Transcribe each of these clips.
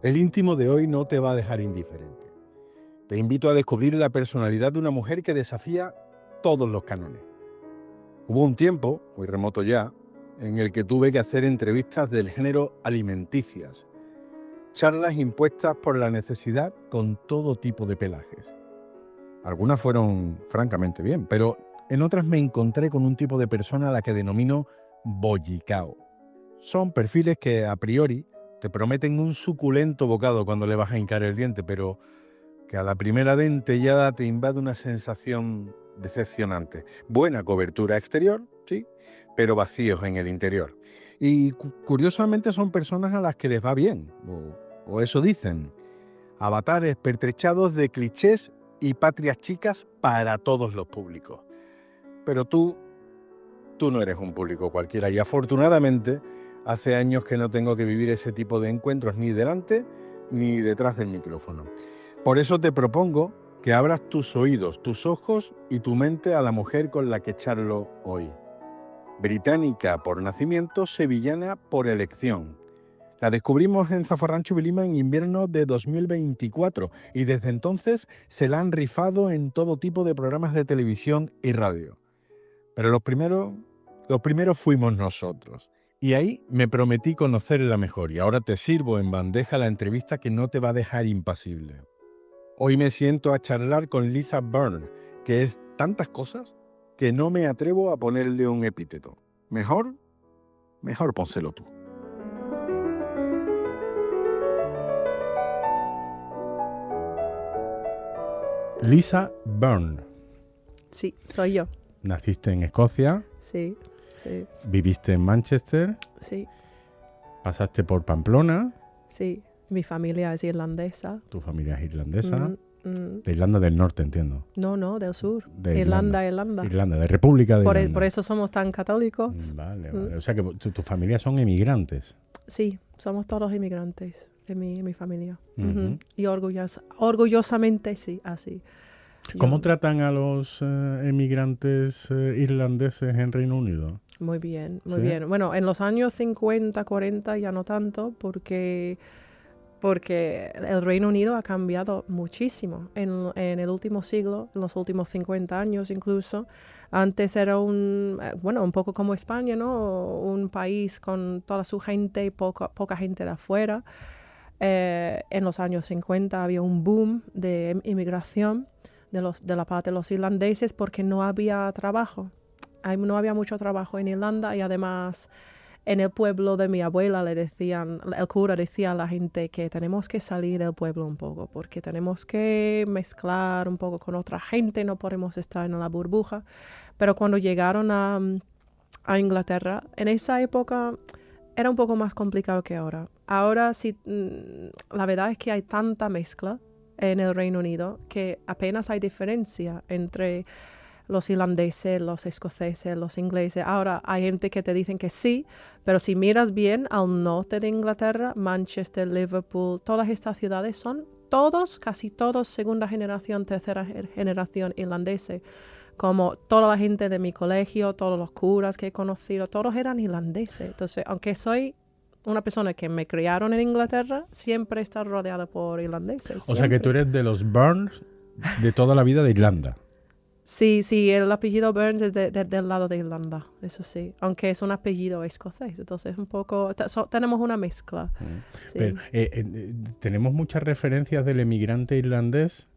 El íntimo de hoy no te va a dejar indiferente. Te invito a descubrir la personalidad de una mujer que desafía todos los cánones. Hubo un tiempo, muy remoto ya, en el que tuve que hacer entrevistas del género alimenticias, charlas impuestas por la necesidad con todo tipo de pelajes. Algunas fueron francamente bien, pero en otras me encontré con un tipo de persona a la que denomino bollicao. Son perfiles que a priori te prometen un suculento bocado cuando le vas a hincar el diente, pero que a la primera dentellada te invade una sensación decepcionante. Buena cobertura exterior, sí, pero vacíos en el interior. Y curiosamente son personas a las que les va bien, o eso dicen. Avatares pertrechados de clichés y patrias chicas para todos los públicos. Pero tú no eres un público cualquiera y afortunadamente hace años que no tengo que vivir ese tipo de encuentros ni delante ni detrás del micrófono. Por eso te propongo que abras tus oídos, tus ojos y tu mente a la mujer con la que charlo hoy. Británica por nacimiento, sevillana por elección. La descubrimos en Zafarrancho Vilima en invierno de 2024 y desde entonces se la han rifado en todo tipo de programas de televisión y radio. Pero los primeros fuimos nosotros. Y ahí me prometí conocerla mejor y ahora te sirvo en bandeja la entrevista que no te va a dejar impasible. Hoy me siento a charlar con Lisa Byrne, que es tantas cosas que no me atrevo a ponerle un epíteto. Mejor pónselo tú. Lisa Byrne. Sí, soy yo. Naciste en Escocia. Sí. Viviste en Manchester. Sí. Pasaste por Pamplona. Sí. Mi familia es irlandesa. Tu familia es irlandesa. De Irlanda del Norte, entiendo. No, del sur. De Irlanda. De República de Irlanda. Por eso somos tan católicos. Vale. O sea que tu familia son emigrantes. Sí, somos todos inmigrantes de mi familia. Uh-huh. Y orgullosamente sí, así. ¿Cómo tratan a los emigrantes irlandeses en Reino Unido? Muy bien, muy ¿Sí? bien. Bueno, en los años 50, 40 ya no tanto, porque el Reino Unido ha cambiado muchísimo en el último siglo, en los últimos 50 años incluso. Antes era un poco como España, ¿no? Un país con toda su gente y poca gente de afuera. En los años 50 había un boom de inmigración de la parte de los irlandeses porque no había trabajo. No había mucho trabajo en Irlanda y además en el pueblo de mi abuela el cura decía a la gente que tenemos que salir del pueblo un poco porque tenemos que mezclar un poco con otra gente, no podemos estar en la burbuja. Pero cuando llegaron a Inglaterra, en esa época era un poco más complicado que ahora. Ahora sí, la verdad es que hay tanta mezcla en el Reino Unido que apenas hay diferencia entre los irlandeses, los escoceses, los ingleses. Ahora hay gente que te dicen que sí, pero si miras bien al norte de Inglaterra, Manchester, Liverpool, todas estas ciudades son casi todos segunda generación, tercera generación irlandesa. Como toda la gente de mi colegio, todos los curas que he conocido, todos eran irlandeses. Entonces, aunque soy una persona que me criaron en Inglaterra, siempre está rodeada por irlandeses. O sea que tú eres de los Burns de toda la vida de Irlanda. Sí, el apellido Burns es del lado de Irlanda, eso sí. Aunque es un apellido escocés, entonces un poco... tenemos una mezcla. Sí. Pero, tenemos muchas referencias del emigrante irlandés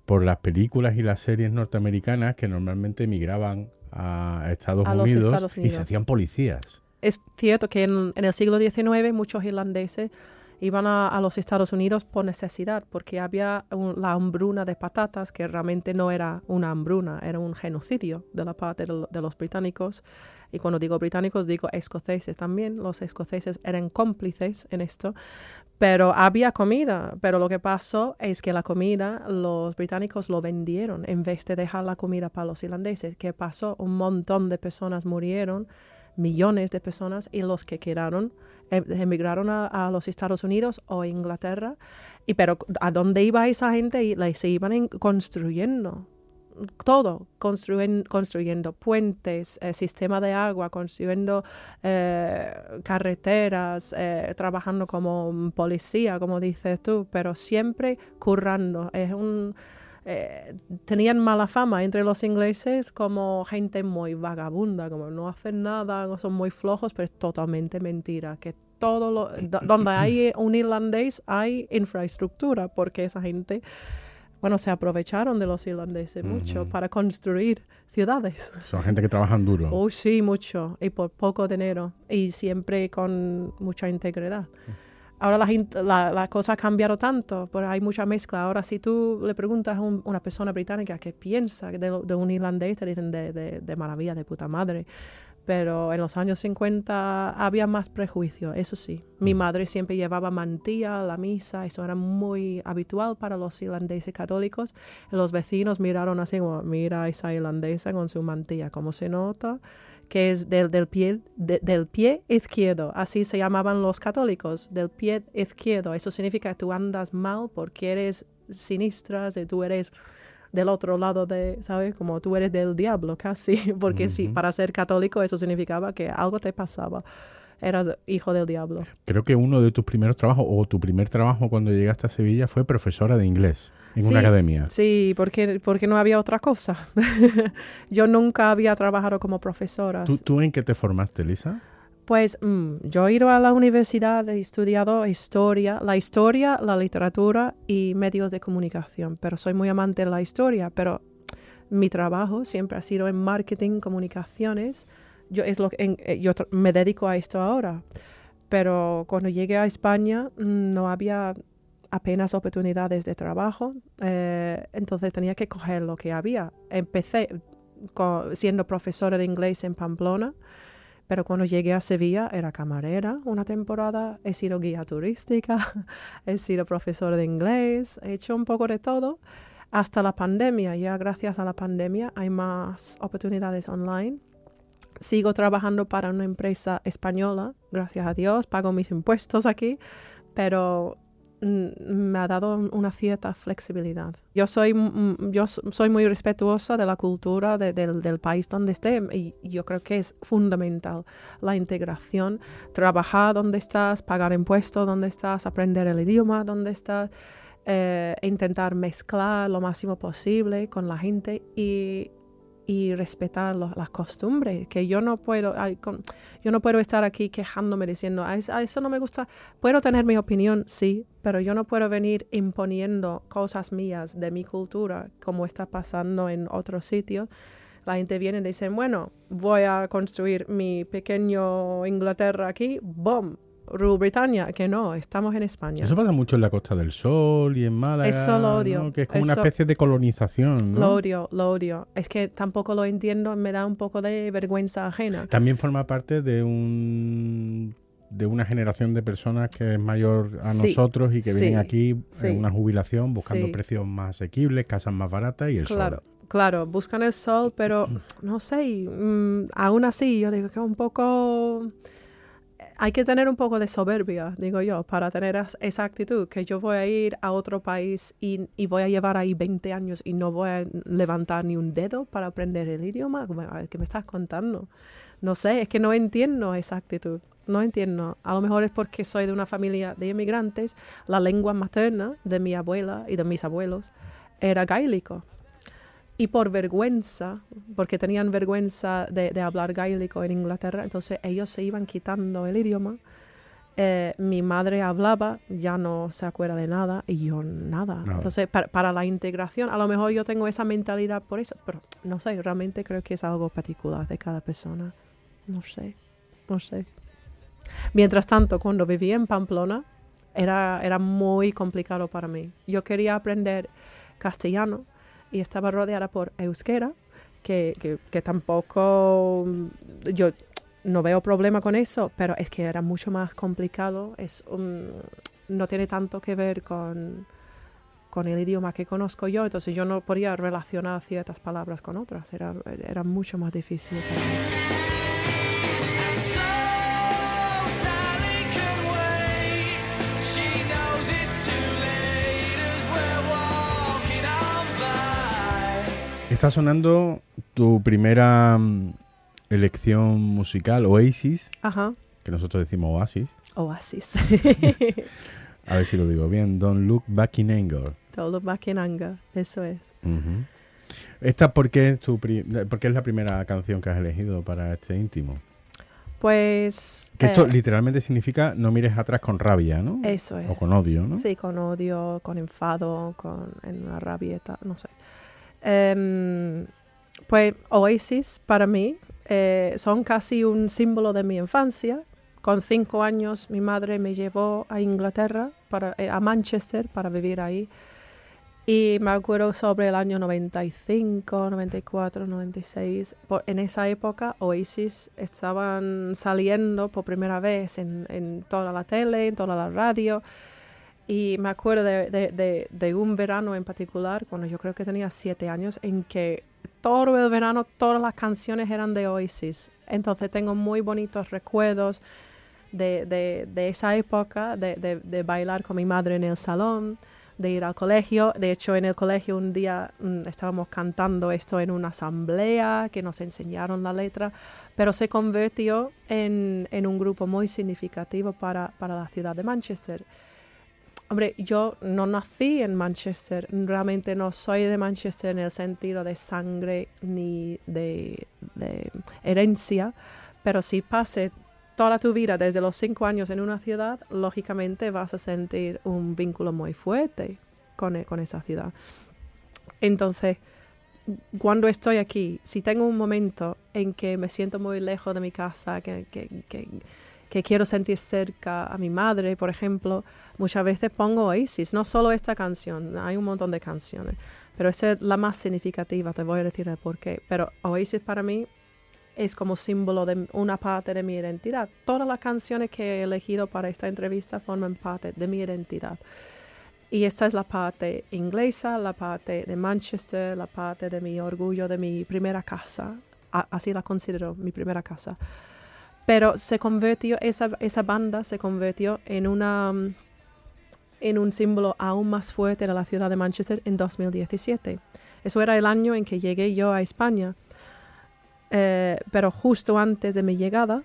por las películas y las series norteamericanas que normalmente emigraban a Estados Unidos y se hacían policías. Es cierto que en el siglo XIX muchos irlandeses iban a los Estados Unidos por necesidad, porque había la hambruna de patatas, que realmente no era una hambruna, era un genocidio de la parte de los británicos. Y cuando digo británicos, digo escoceses también. Los escoceses eran cómplices en esto. Pero había comida, pero lo que pasó es que la comida los británicos lo vendieron en vez de dejar la comida para los irlandeses. ¿Qué pasó? Un montón de personas murieron, millones de personas, y los que quedaron emigraron a los Estados Unidos o Inglaterra. Pero ¿a dónde iba esa gente? Se iban construyendo todo, construyendo puentes, sistema de agua, construyendo carreteras, trabajando como policía, como dices tú, pero siempre currando. Tenían mala fama entre los ingleses como gente muy vagabunda, como no hacen nada, son muy flojos, pero es totalmente mentira, que donde hay un irlandés hay infraestructura, porque esa gente, bueno, se aprovecharon de los irlandeses mucho para construir ciudades. Son gente que trabajan duro. Oh, sí, mucho, y por poco dinero, y siempre con mucha integridad. Ahora la cosa ha cambiado tanto, pero hay mucha mezcla. Ahora, si tú le preguntas a una persona británica qué piensa de un irlandés, te dicen de maravilla, de puta madre. Pero en los años 50 había más prejuicio, eso sí. Mi madre siempre llevaba mantilla a la misa, eso era muy habitual para los irlandeses católicos. Y los vecinos miraron así como, mira a esa irlandesa con su mantilla, ¿cómo se nota? Que es del pie izquierdo, así se llamaban los católicos, del pie izquierdo. Eso significa que tú andas mal porque eres sinistra, y tú eres del otro lado ¿sabes? Como tú eres del diablo casi, porque sí, para ser católico eso significaba que algo te pasaba. Eras hijo del diablo. Creo que uno de tus primeros trabajos, o tu primer trabajo cuando llegaste a Sevilla, fue profesora de inglés en una academia. Sí, porque no había otra cosa. Yo nunca había trabajado como profesora. ¿Tú en qué te formaste, Lisa? Pues yo he ido a la universidad, he estudiado la historia, la literatura y medios de comunicación, pero soy muy amante de la historia, pero mi trabajo siempre ha sido en marketing, comunicaciones. Yo me dedico a esto ahora, pero cuando llegué a España no había apenas oportunidades de trabajo, entonces tenía que coger lo que había. Empecé siendo profesora de inglés en Pamplona, pero cuando llegué a Sevilla era camarera una temporada, he sido guía turística, he sido profesora de inglés, he hecho un poco de todo hasta la pandemia. Ya gracias a la pandemia hay más oportunidades online. Sigo trabajando para una empresa española, gracias a Dios, pago mis impuestos aquí, pero me ha dado una cierta flexibilidad. Yo soy muy respetuosa de la cultura del país donde esté, y yo creo que es fundamental la integración, trabajar donde estás, pagar impuestos donde estás, aprender el idioma donde estás, intentar mezclar lo máximo posible con la gente y respetar las costumbres, que yo no puedo estar aquí quejándome diciendo, a eso no me gusta. Puedo tener mi opinión, sí, pero yo no puedo venir imponiendo cosas mías de mi cultura, como está pasando en otros sitios. La gente viene y dice, bueno, voy a construir mi pequeño Inglaterra aquí, ¡boom! Rule Britannia, que no, estamos en España. Eso pasa mucho en la Costa del Sol y en Málaga. Eso lo odio. ¿No? Que es como una especie de colonización, ¿no? Lo odio. Es que tampoco lo entiendo, me da un poco de vergüenza ajena. También forma parte de una generación de personas que es mayor a nosotros y que vienen aquí en una jubilación buscando precios más asequibles, casas más baratas y el sol. Claro, buscan el sol, pero no sé, aún así yo digo que un poco... Hay que tener un poco de soberbia, digo yo, para tener esa actitud, que yo voy a ir a otro país y voy a llevar ahí 20 años y no voy a levantar ni un dedo para aprender el idioma. ¿Qué me estás contando? No sé, es que no entiendo esa actitud. No entiendo. A lo mejor es porque soy de una familia de inmigrantes. La lengua materna de mi abuela y de mis abuelos era gaélico. Y por vergüenza, porque tenían vergüenza de hablar gaélico en Inglaterra, entonces ellos se iban quitando el idioma. Mi madre hablaba, ya no se acuerda de nada, y yo nada. Entonces, para la integración, a lo mejor yo tengo esa mentalidad por eso, pero no sé, realmente creo que es algo particular de cada persona. No sé. Mientras tanto, cuando vivía en Pamplona, era muy complicado para mí. Yo quería aprender castellano, y estaba rodeada por euskera, que tampoco, yo no veo problema con eso, pero es que era mucho más complicado. No tiene tanto que ver con el idioma que conozco yo, entonces yo no podía relacionar ciertas palabras con otras, era mucho más difícil para mí. Está sonando tu primera elección musical, Oasis, Ajá. que nosotros decimos Oasis. Oasis. A ver si lo digo bien. Don't Look Back in Anger. Don't Look Back in Anger, eso es. Uh-huh. ¿Esta por qué es la primera canción que has elegido para este íntimo? Pues... Que esto literalmente significa no mires atrás con rabia, ¿no? Eso es. O con odio, ¿no? Sí, con odio, con enfado, en una rabieta, no sé. Pues Oasis para mí son casi un símbolo de mi infancia. Con 5 años mi madre me llevó a Inglaterra, a Manchester, para vivir ahí. Y me acuerdo sobre el año 95, 94, 96. En esa época Oasis estaban saliendo por primera vez en toda la tele, en toda la radio. Y me acuerdo de un verano en particular, cuando yo creo que tenía 7 años, en que todo el verano todas las canciones eran de Oasis. Entonces tengo muy bonitos recuerdos de esa época, de bailar con mi madre en el salón, de ir al colegio. De hecho, en el colegio un día estábamos cantando esto en una asamblea que nos enseñaron la letra, pero se convirtió en un grupo muy significativo para la ciudad de Manchester. Hombre, yo no nací en Manchester, realmente no soy de Manchester en el sentido de sangre ni de herencia, pero si pasé toda tu vida desde los 5 años en una ciudad, lógicamente vas a sentir un vínculo muy fuerte con esa ciudad. Entonces, cuando estoy aquí, si tengo un momento en que me siento muy lejos de mi casa, que quiero sentir cerca a mi madre, por ejemplo, muchas veces pongo Oasis, no solo esta canción, hay un montón de canciones, pero esa es la más significativa, te voy a decir el porqué. Pero Oasis para mí es como símbolo de una parte de mi identidad. Todas las canciones que he elegido para esta entrevista forman parte de mi identidad. Y esta es la parte inglesa, la parte de Manchester, la parte de mi orgullo, de mi primera casa. Así la considero, mi primera casa. Pero se convirtió, esa banda se convirtió en un símbolo aún más fuerte de la ciudad de Manchester en 2017. Eso era el año en que llegué yo a España. Pero justo antes de mi llegada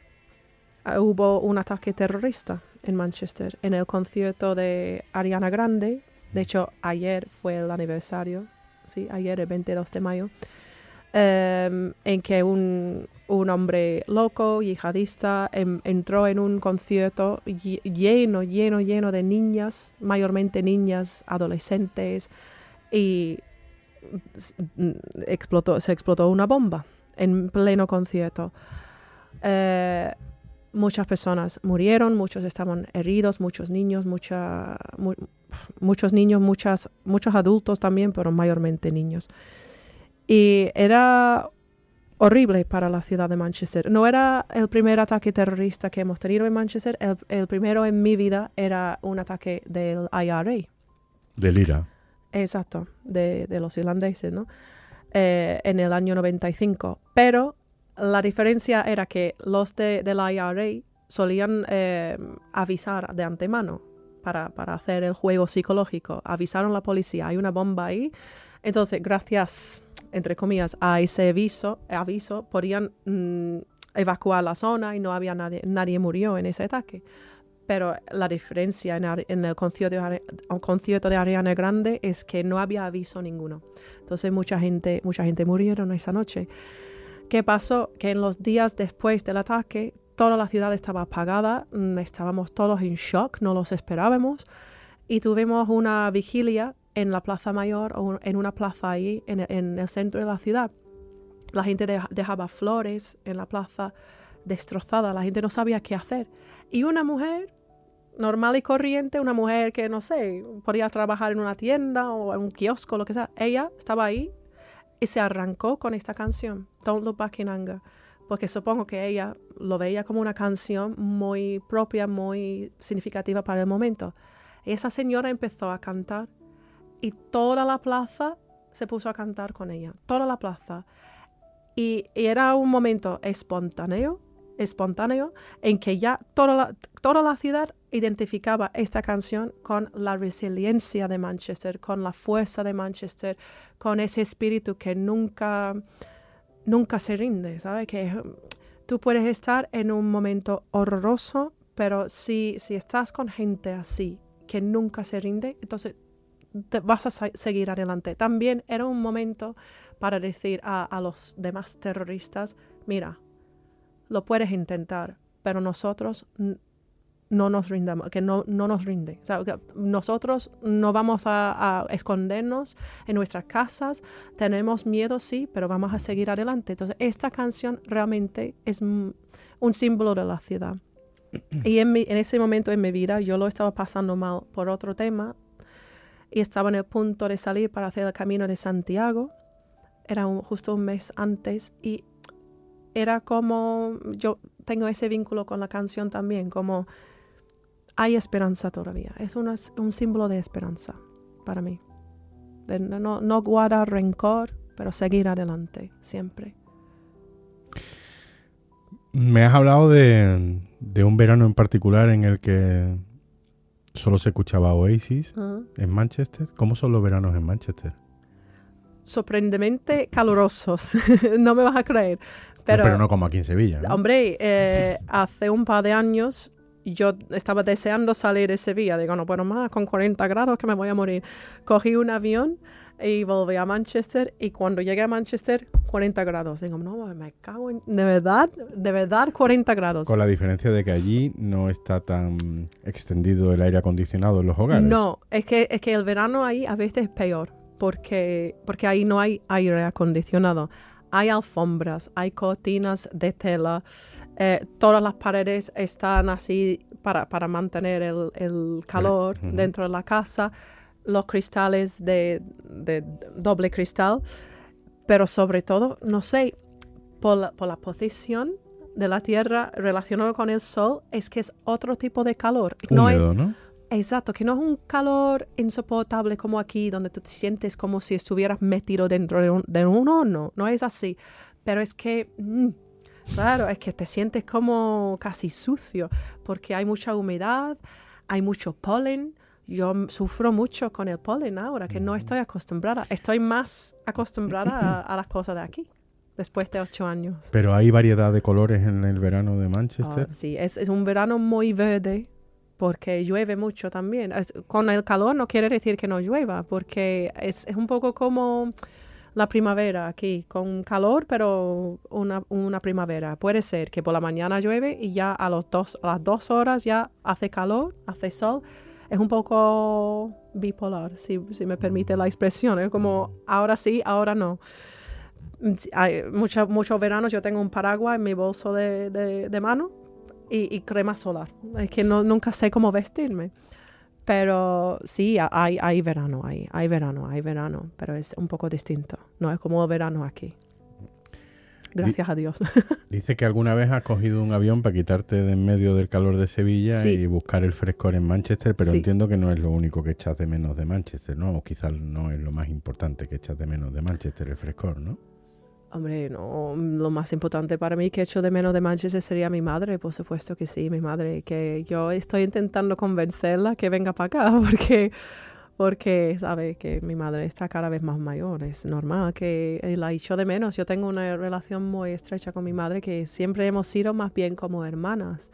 hubo un ataque terrorista en Manchester, en el concierto de Ariana Grande. De hecho, ayer fue el aniversario, sí, ayer el 22 de mayo, en que un hombre loco, yihadista, entró en un concierto lleno de niñas, mayormente niñas, adolescentes, y se explotó una bomba en pleno concierto. Muchas personas murieron, muchos estaban heridos, muchos niños, muchos adultos también, pero mayormente niños. Y era horrible para la ciudad de Manchester. No era el primer ataque terrorista que hemos tenido en Manchester. El primero en mi vida era un ataque del IRA. Del IRA. Exacto, de los irlandeses, ¿no? En el año 95. Pero la diferencia era que los del IRA solían avisar de antemano para hacer el juego psicológico. Avisaron a la policía, hay una bomba ahí. Entonces, gracias, entre comillas, a ese aviso podían evacuar la zona y no había nadie murió en ese ataque. Pero la diferencia en el concierto de Ariana Grande es que no había aviso ninguno. Entonces mucha gente murieron esa noche. ¿Qué pasó? Que en los días después del ataque, toda la ciudad estaba apagada, estábamos todos en shock, no los esperábamos, y tuvimos una vigilia en la Plaza Mayor, o en una plaza ahí, en el centro de la ciudad. La gente dejaba flores en la plaza destrozada, la gente no sabía qué hacer. Y una mujer normal y corriente, una mujer que, no sé, podía trabajar en una tienda o en un kiosco, lo que sea, ella estaba ahí y se arrancó con esta canción, Don't Look Back in Anger, porque supongo que ella lo veía como una canción muy propia, muy significativa para el momento. Y esa señora empezó a cantar y toda la plaza se puso a cantar con ella, toda la plaza. Y era un momento espontáneo, en que ya toda la ciudad identificaba esta canción con la resiliencia de Manchester, con la fuerza de Manchester, con ese espíritu que nunca se rinde, ¿sabes? Que tú puedes estar en un momento horroroso, pero si estás con gente así, que nunca se rinde, entonces te vas a seguir adelante. También era un momento para decir a los demás terroristas, mira, lo puedes intentar, pero nosotros no nos rindamos, que no nos rinde. O sea, que nosotros no vamos a escondernos en nuestras casas, tenemos miedo, sí, pero vamos a seguir adelante. Entonces, esta canción realmente es un símbolo de la ciudad. Y en ese momento en mi vida yo lo estaba pasando mal por otro tema y estaba en el punto de salir para hacer el Camino de Santiago. Era justo un mes antes y era como, yo tengo ese vínculo con la canción también, como hay esperanza todavía. Es un símbolo de esperanza para mí. De no guardar rencor, pero seguir adelante siempre. Me has hablado de un verano en particular en el que solo se escuchaba Oasis en Manchester. ¿Cómo son los veranos en Manchester? Sorprendentemente calurosos. No me vas a creer. Pero no como aquí en Sevilla, ¿no? Hombre, hace un par de años yo estaba deseando salir de Sevilla. Digo, no puedo más, con 40 grados que me voy a morir. Cogí un avión y volví a Manchester. Y cuando llegué a Manchester, 40 grados. Digo, no, me cago en... De verdad, 40 grados. Con la diferencia de que allí no está tan extendido el aire acondicionado en los hogares. No, es que el verano ahí a veces es peor. Porque ahí no hay aire acondicionado. Hay alfombras, hay cortinas de tela, todas las paredes están así para mantener el calor dentro de la casa, los cristales de doble cristal, pero sobre todo, no sé, por la posición de la Tierra relacionado con el Sol, es que es otro tipo de calor. Húmedo, ¿no? Exacto, que no es un calor insoportable como aquí, donde tú te sientes como si estuvieras metido dentro de un horno. No es así. Pero es que, claro, es que te sientes como casi sucio, porque hay mucha humedad, hay mucho polen. Yo sufro mucho con el polen ahora, que no estoy acostumbrada. Estoy más acostumbrada a las cosas de aquí, después de 8 años. Pero hay variedad de colores en el verano de Manchester. Sí, es un verano muy verde. Porque llueve mucho también. Con el calor no quiere decir que no llueva, porque es un poco como la primavera aquí, con calor, pero una primavera. Puede ser que por la mañana llueve y ya a las 2 horas ya hace calor, hace sol. Es un poco bipolar, si me permite la expresión. Es como ahora sí, ahora no. Hay muchos veranos yo tengo un paraguas en mi bolso de mano. Y crema solar. Es que nunca sé cómo vestirme. Pero sí, hay verano, hay verano, pero es un poco distinto. No es como el verano aquí. Gracias a Dios. Dice que alguna vez has cogido un avión para quitarte de en medio del calor de Sevilla y buscar el frescor en Manchester, pero entiendo que no es lo único que echas de menos de Manchester, ¿no? O quizás no es lo más importante que echas de menos de Manchester, el frescor, ¿no? Hombre, no, lo más importante para mí que echo de menos de Manchester sería mi madre, por supuesto que sí, mi madre, que yo estoy intentando convencerla que venga para acá, porque sabe que mi madre está cada vez más mayor, es normal que la echo de menos. Yo tengo una relación muy estrecha con mi madre, que siempre hemos sido más bien como hermanas.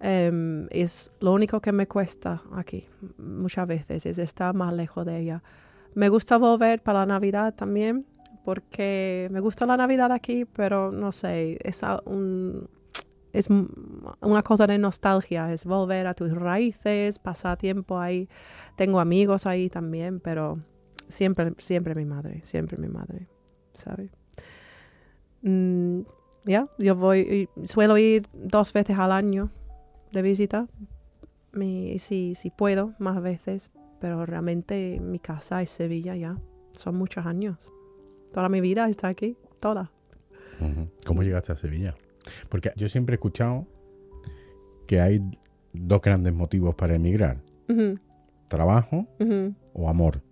Es lo único que me cuesta aquí, muchas veces, es estar más lejos de ella. Me gusta volver para la Navidad también, porque me gusta la Navidad aquí, pero no sé, es una cosa de nostalgia, es volver a tus raíces, pasar tiempo ahí. Tengo amigos ahí también, pero siempre mi madre, ¿sabes? Yo suelo ir 2 veces al año de visita, si puedo, más veces, pero realmente mi casa es Sevilla ya, son muchos años. Toda mi vida está aquí, toda. ¿Cómo llegaste a Sevilla? Porque yo siempre he escuchado que hay 2 grandes motivos para emigrar. Trabajo o amor.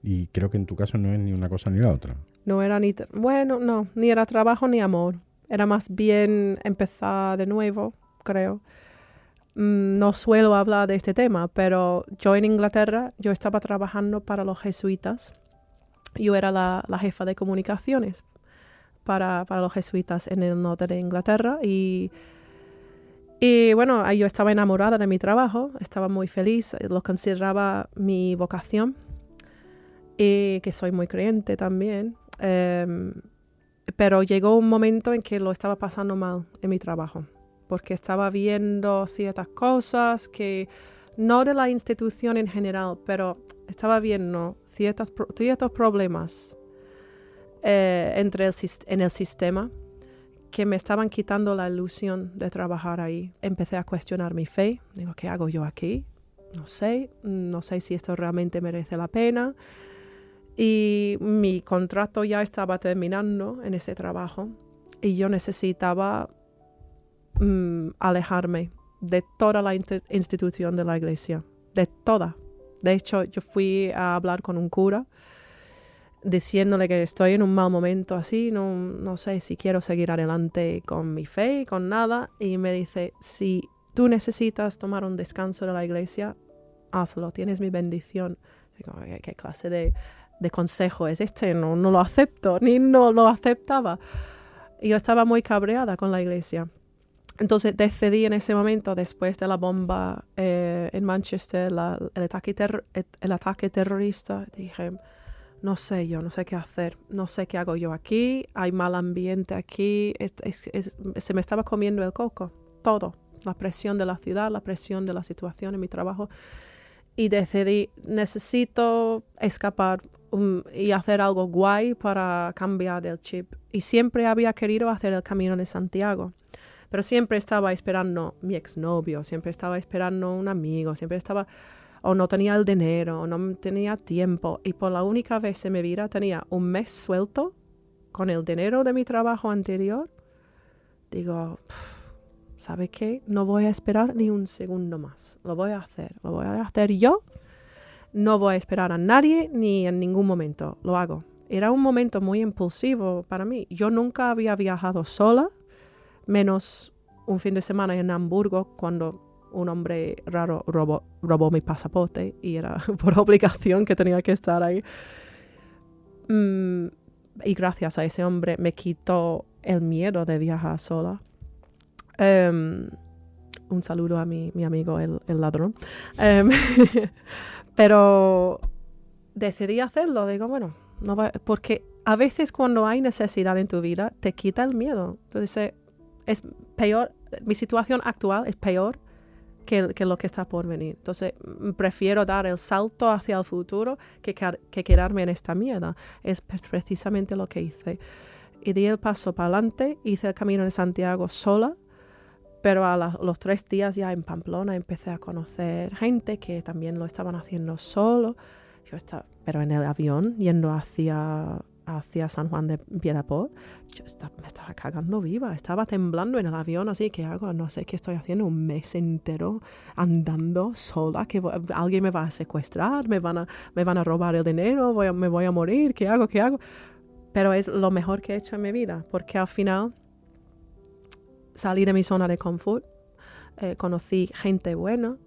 Y creo que en tu caso no es ni una cosa ni la otra. No era ni era trabajo ni amor. Era más bien empezar de nuevo, creo. no suelo hablar de este tema, pero yo en Inglaterra, yo estaba trabajando para los jesuitas. Yo era la jefa de comunicaciones para los jesuitas en el norte de Inglaterra y bueno, yo estaba enamorada de mi trabajo, estaba muy feliz, lo consideraba mi vocación y que soy muy creyente también. Pero llegó un momento en que lo estaba pasando mal en mi trabajo, porque estaba viendo ciertas cosas que, no de la institución en general, pero estaba viendo ciertos problemas en el sistema que me estaban quitando la ilusión de trabajar ahí. Empecé a cuestionar mi fe. Digo, ¿qué hago yo aquí? No sé si esto realmente merece la pena. Y mi contrato ya estaba terminando en ese trabajo y yo necesitaba alejarme de toda la institución de la iglesia, de toda. De hecho, yo fui a hablar con un cura diciéndole que estoy en un mal momento así, no sé si quiero seguir adelante con mi fe, con nada. Y me dice, si tú necesitas tomar un descanso de la iglesia, hazlo, tienes mi bendición. Digo, ¿qué clase de consejo es este? No lo acepto, ni no lo aceptaba. Y yo estaba muy cabreada con la iglesia. Entonces decidí en ese momento, después de la bomba en Manchester, el ataque terrorista, dije, no sé qué hacer, no sé qué hago yo aquí, hay mal ambiente aquí, se me estaba comiendo el coco, todo, la presión de la ciudad, la presión de la situación en mi trabajo, y decidí, necesito escapar y hacer algo guay para cambiar el chip. Y siempre había querido hacer el Camino de Santiago, pero siempre estaba esperando mi exnovio, siempre estaba esperando un amigo, siempre estaba... o no tenía el dinero, o no tenía tiempo. Y por la única vez en mi vida tenía un mes suelto con el dinero de mi trabajo anterior. Digo, ¿sabe qué? No voy a esperar ni un segundo más. Lo voy a hacer yo. No voy a esperar a nadie ni en ningún momento. Lo hago. Era un momento muy impulsivo para mí. Yo nunca había viajado sola, menos un fin de semana en Hamburgo cuando un hombre raro robó mi pasaporte y era por obligación que tenía que estar ahí. Y gracias a ese hombre me quitó el miedo de viajar sola. Un saludo a mi amigo el ladrón. Pero decidí hacerlo. Digo, bueno, no va, porque a veces cuando hay necesidad en tu vida te quita el miedo. Entonces es peor, mi situación actual es peor que lo que está por venir. Entonces, prefiero dar el salto hacia el futuro que quedarme en esta mierda. Es precisamente lo que hice. Y di el paso para adelante, hice el Camino de Santiago sola, pero los 3 días ya en Pamplona empecé a conocer gente que también lo estaban haciendo solo. Pero en el avión, yendo hacia San Juan de Piedaport, me estaba cagando viva, estaba temblando en el avión, así que hago, no sé qué estoy haciendo, un mes entero andando sola, que alguien me va a secuestrar, me van a robar el dinero, me voy a morir, ¿qué hago? Pero es lo mejor que he hecho en mi vida, porque al final salí de mi zona de confort, conocí gente buena,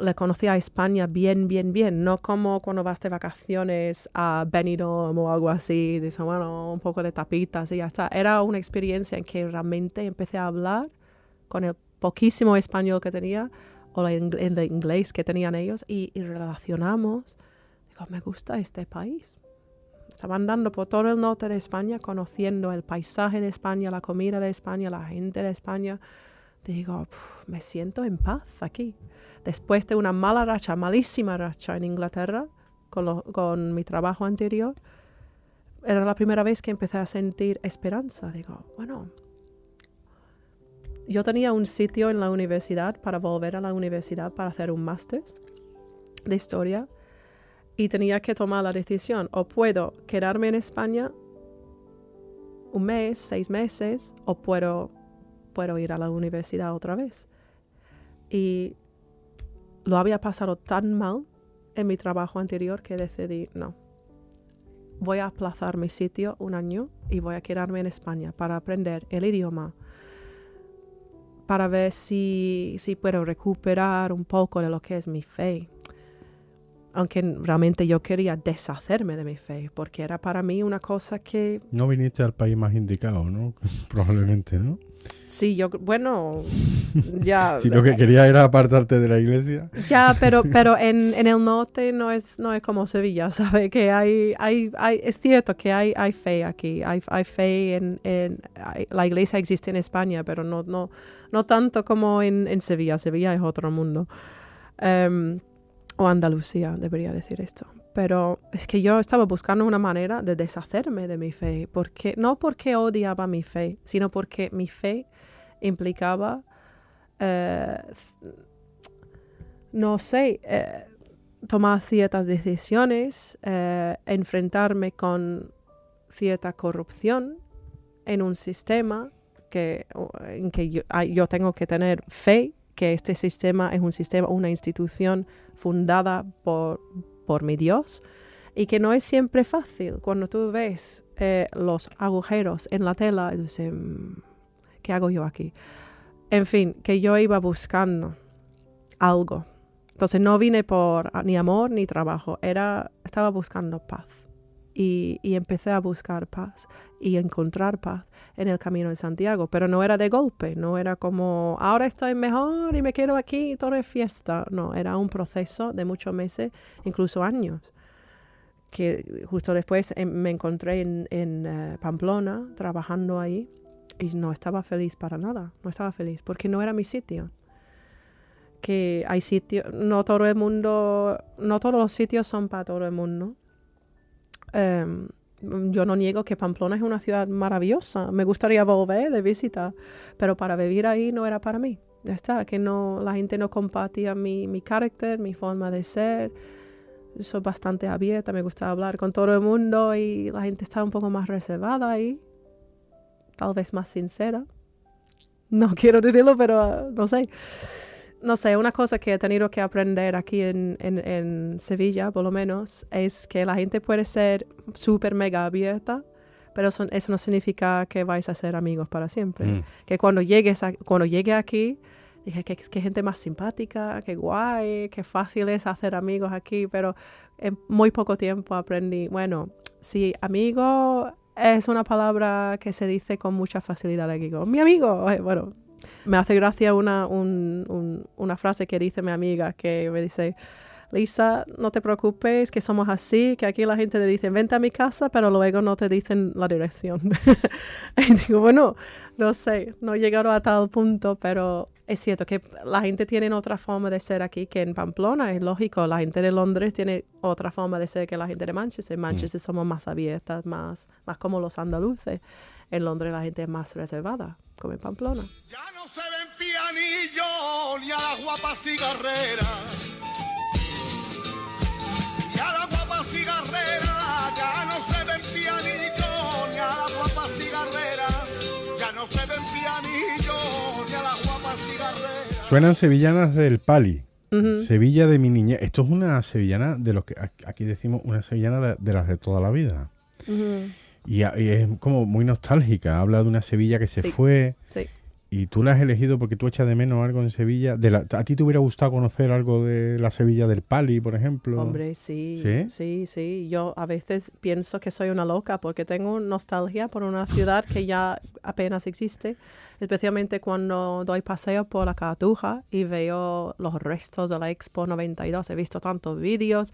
le conocí a España bien, no como cuando vas de vacaciones a Benidorm o algo así, dices, bueno, un poco de tapitas y ya está. Era una experiencia en que realmente empecé a hablar con el poquísimo español que tenía o el inglés que tenían ellos y relacionamos. Digo, me gusta este país. Estaba andando por todo el norte de España, conociendo el paisaje de España, la comida de España, la gente de España. Digo, me siento en paz aquí. Después de una malísima racha en Inglaterra, con mi trabajo anterior, era la primera vez que empecé a sentir esperanza. Digo, bueno, yo tenía un sitio en la universidad para volver a la universidad para hacer un máster de historia y tenía que tomar la decisión. O puedo quedarme en España un mes, 6 meses, o puedo ir a la universidad otra vez. Y lo había pasado tan mal en mi trabajo anterior que decidí, no, voy a aplazar mi sitio 1 año y voy a quedarme en España para aprender el idioma, para ver si puedo recuperar un poco de lo que es mi fe. Aunque realmente yo quería deshacerme de mi fe, porque era para mí una cosa que... No viniste al país más indicado, ¿no? Probablemente, ¿no? Sí, bueno, ya... Si lo que quería era apartarte de la iglesia. Ya, pero en el norte no es como Sevilla, ¿sabes? Que es cierto que hay fe aquí, hay fe la iglesia existe en España, pero no tanto como en Sevilla. Sevilla es otro mundo. O Andalucía, debería decir esto. Pero es que yo estaba buscando una manera de deshacerme de mi fe, no porque odiaba mi fe, sino porque mi fe implicaba, tomar ciertas decisiones, enfrentarme con cierta corrupción en un sistema en que yo tengo que tener fe que este sistema es una institución fundada por mi Dios, y que no es siempre fácil. Cuando tú ves los agujeros en la tela, dices, ¿qué hago yo aquí? En fin, que yo iba buscando algo. Entonces no vine por ni amor ni trabajo, estaba buscando paz. Y empecé a buscar paz y encontrar paz en el Camino de Santiago, pero no era de golpe, no era como ahora estoy mejor y me quedo aquí y todo es fiesta. No, era un proceso de muchos meses, incluso años, que justo después me encontré en Pamplona trabajando ahí y no estaba feliz para nada, no estaba feliz porque no era mi sitio. Que hay sitios, no todos los sitios son para todo el mundo. Yo no niego que Pamplona es una ciudad maravillosa, me gustaría volver de visita, pero para vivir ahí no era para mí. Ya está, que la gente no compartía mi carácter, mi forma de ser. Soy bastante abierta, me gusta hablar con todo el mundo y la gente está un poco más reservada ahí, tal vez más sincera. No quiero decirlo, pero no sé. No sé, una cosa que he tenido que aprender aquí en Sevilla, por lo menos, es que la gente puede ser súper mega abierta, pero eso no significa que vais a ser amigos para siempre. Que cuando llegue aquí, dije que gente más simpática, que guay, que fácil es hacer amigos aquí, pero en muy poco tiempo aprendí, bueno, si amigo es una palabra que se dice con mucha facilidad aquí, como, mi amigo, bueno. Me hace gracia una frase que dice mi amiga, que me dice, Lisa, no te preocupes, que somos así, que aquí la gente te dice, vente a mi casa, pero luego no te dicen la dirección. Y digo, bueno, no sé, no he llegado a tal punto, pero es cierto que la gente tiene otra forma de ser aquí que en Pamplona, es lógico. La gente de Londres tiene otra forma de ser que la gente de Manchester. En Manchester somos más abiertas, más como los andaluces. En Londres la gente es más reservada, como en Pamplona. Ya no se ven pianillos ni a las guapas cigarreras. Ni a las guapas cigarreras. Ya no se ven pianillos ni a las guapas cigarreras. Ya no se ven pianillos ni a las guapas cigarreras. Suenan sevillanas del Pali. Uh-huh. Sevilla de mi niñez. Esto es una sevillana de los que aquí decimos una sevillana de las de toda la vida. Uh-huh. Y es como muy nostálgica. Habla de una Sevilla que se fue. Sí. Y tú la has elegido porque tú echas de menos algo en Sevilla. ¿A ti te hubiera gustado conocer algo de la Sevilla del Pali, por ejemplo? Hombre, sí. ¿Sí? Sí. Yo a veces pienso que soy una loca porque tengo nostalgia por una ciudad que ya apenas existe. Especialmente cuando doy paseo por la Cartuja y veo los restos de la Expo 92. He visto tantos vídeos.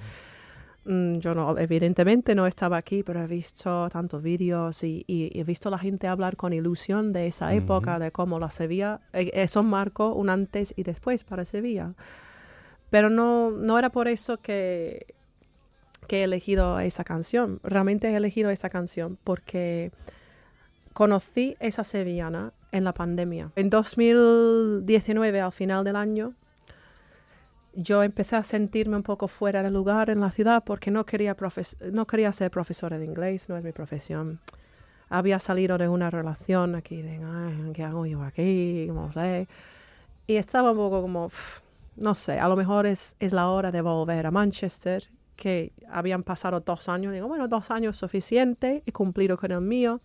Yo evidentemente no estaba aquí, pero he visto tantos vídeos y he visto a la gente hablar con ilusión de esa época, de cómo la Sevilla, eso marcó un antes y después para Sevilla. Pero no era por eso que he elegido esa canción. Realmente he elegido esa canción porque conocí esa sevillana en la pandemia. En 2019, al final del año, yo empecé a sentirme un poco fuera de lugar en la ciudad porque no quería ser profesora de inglés, no es mi profesión. Había salido de una relación aquí, ¿qué hago yo aquí? No sé. Y estaba un poco como, no sé, a lo mejor es la hora de volver a Manchester, que habían pasado 2 años. Digo, bueno, 2 años es suficiente, he cumplido con el mío.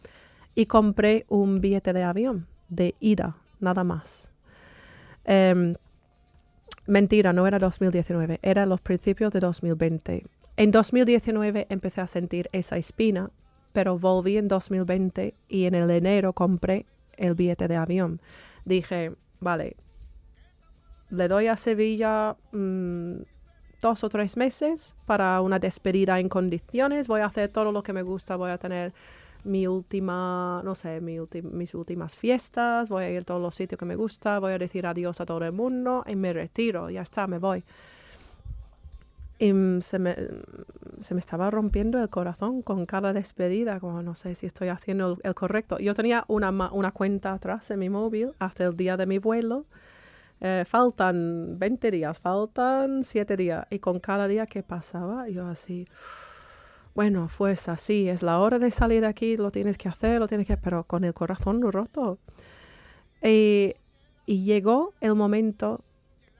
Y compré un billete de avión de ida, nada más. Mentira, no era 2019, era los principios de 2020. En 2019 empecé a sentir esa espina, pero volví en 2020 y en el enero compré el billete de avión. Dije, vale, le doy a Sevilla 2 o 3 meses para una despedida en condiciones. Voy a hacer todo lo que me gusta, voy a tener mis últimas fiestas, voy a ir a todos los sitios que me gusta, voy a decir adiós a todo el mundo y me retiro, ya está, me voy. Y se me estaba rompiendo el corazón con cada despedida, como no sé si estoy haciendo el correcto. Yo tenía una cuenta atrás en mi móvil hasta el día de mi vuelo. Faltan 20 días, faltan 7 días. Y con cada día que pasaba, yo así, bueno, fuerza, sí, es la hora de salir de aquí, lo tienes que hacer, pero con el corazón roto. Y llegó el momento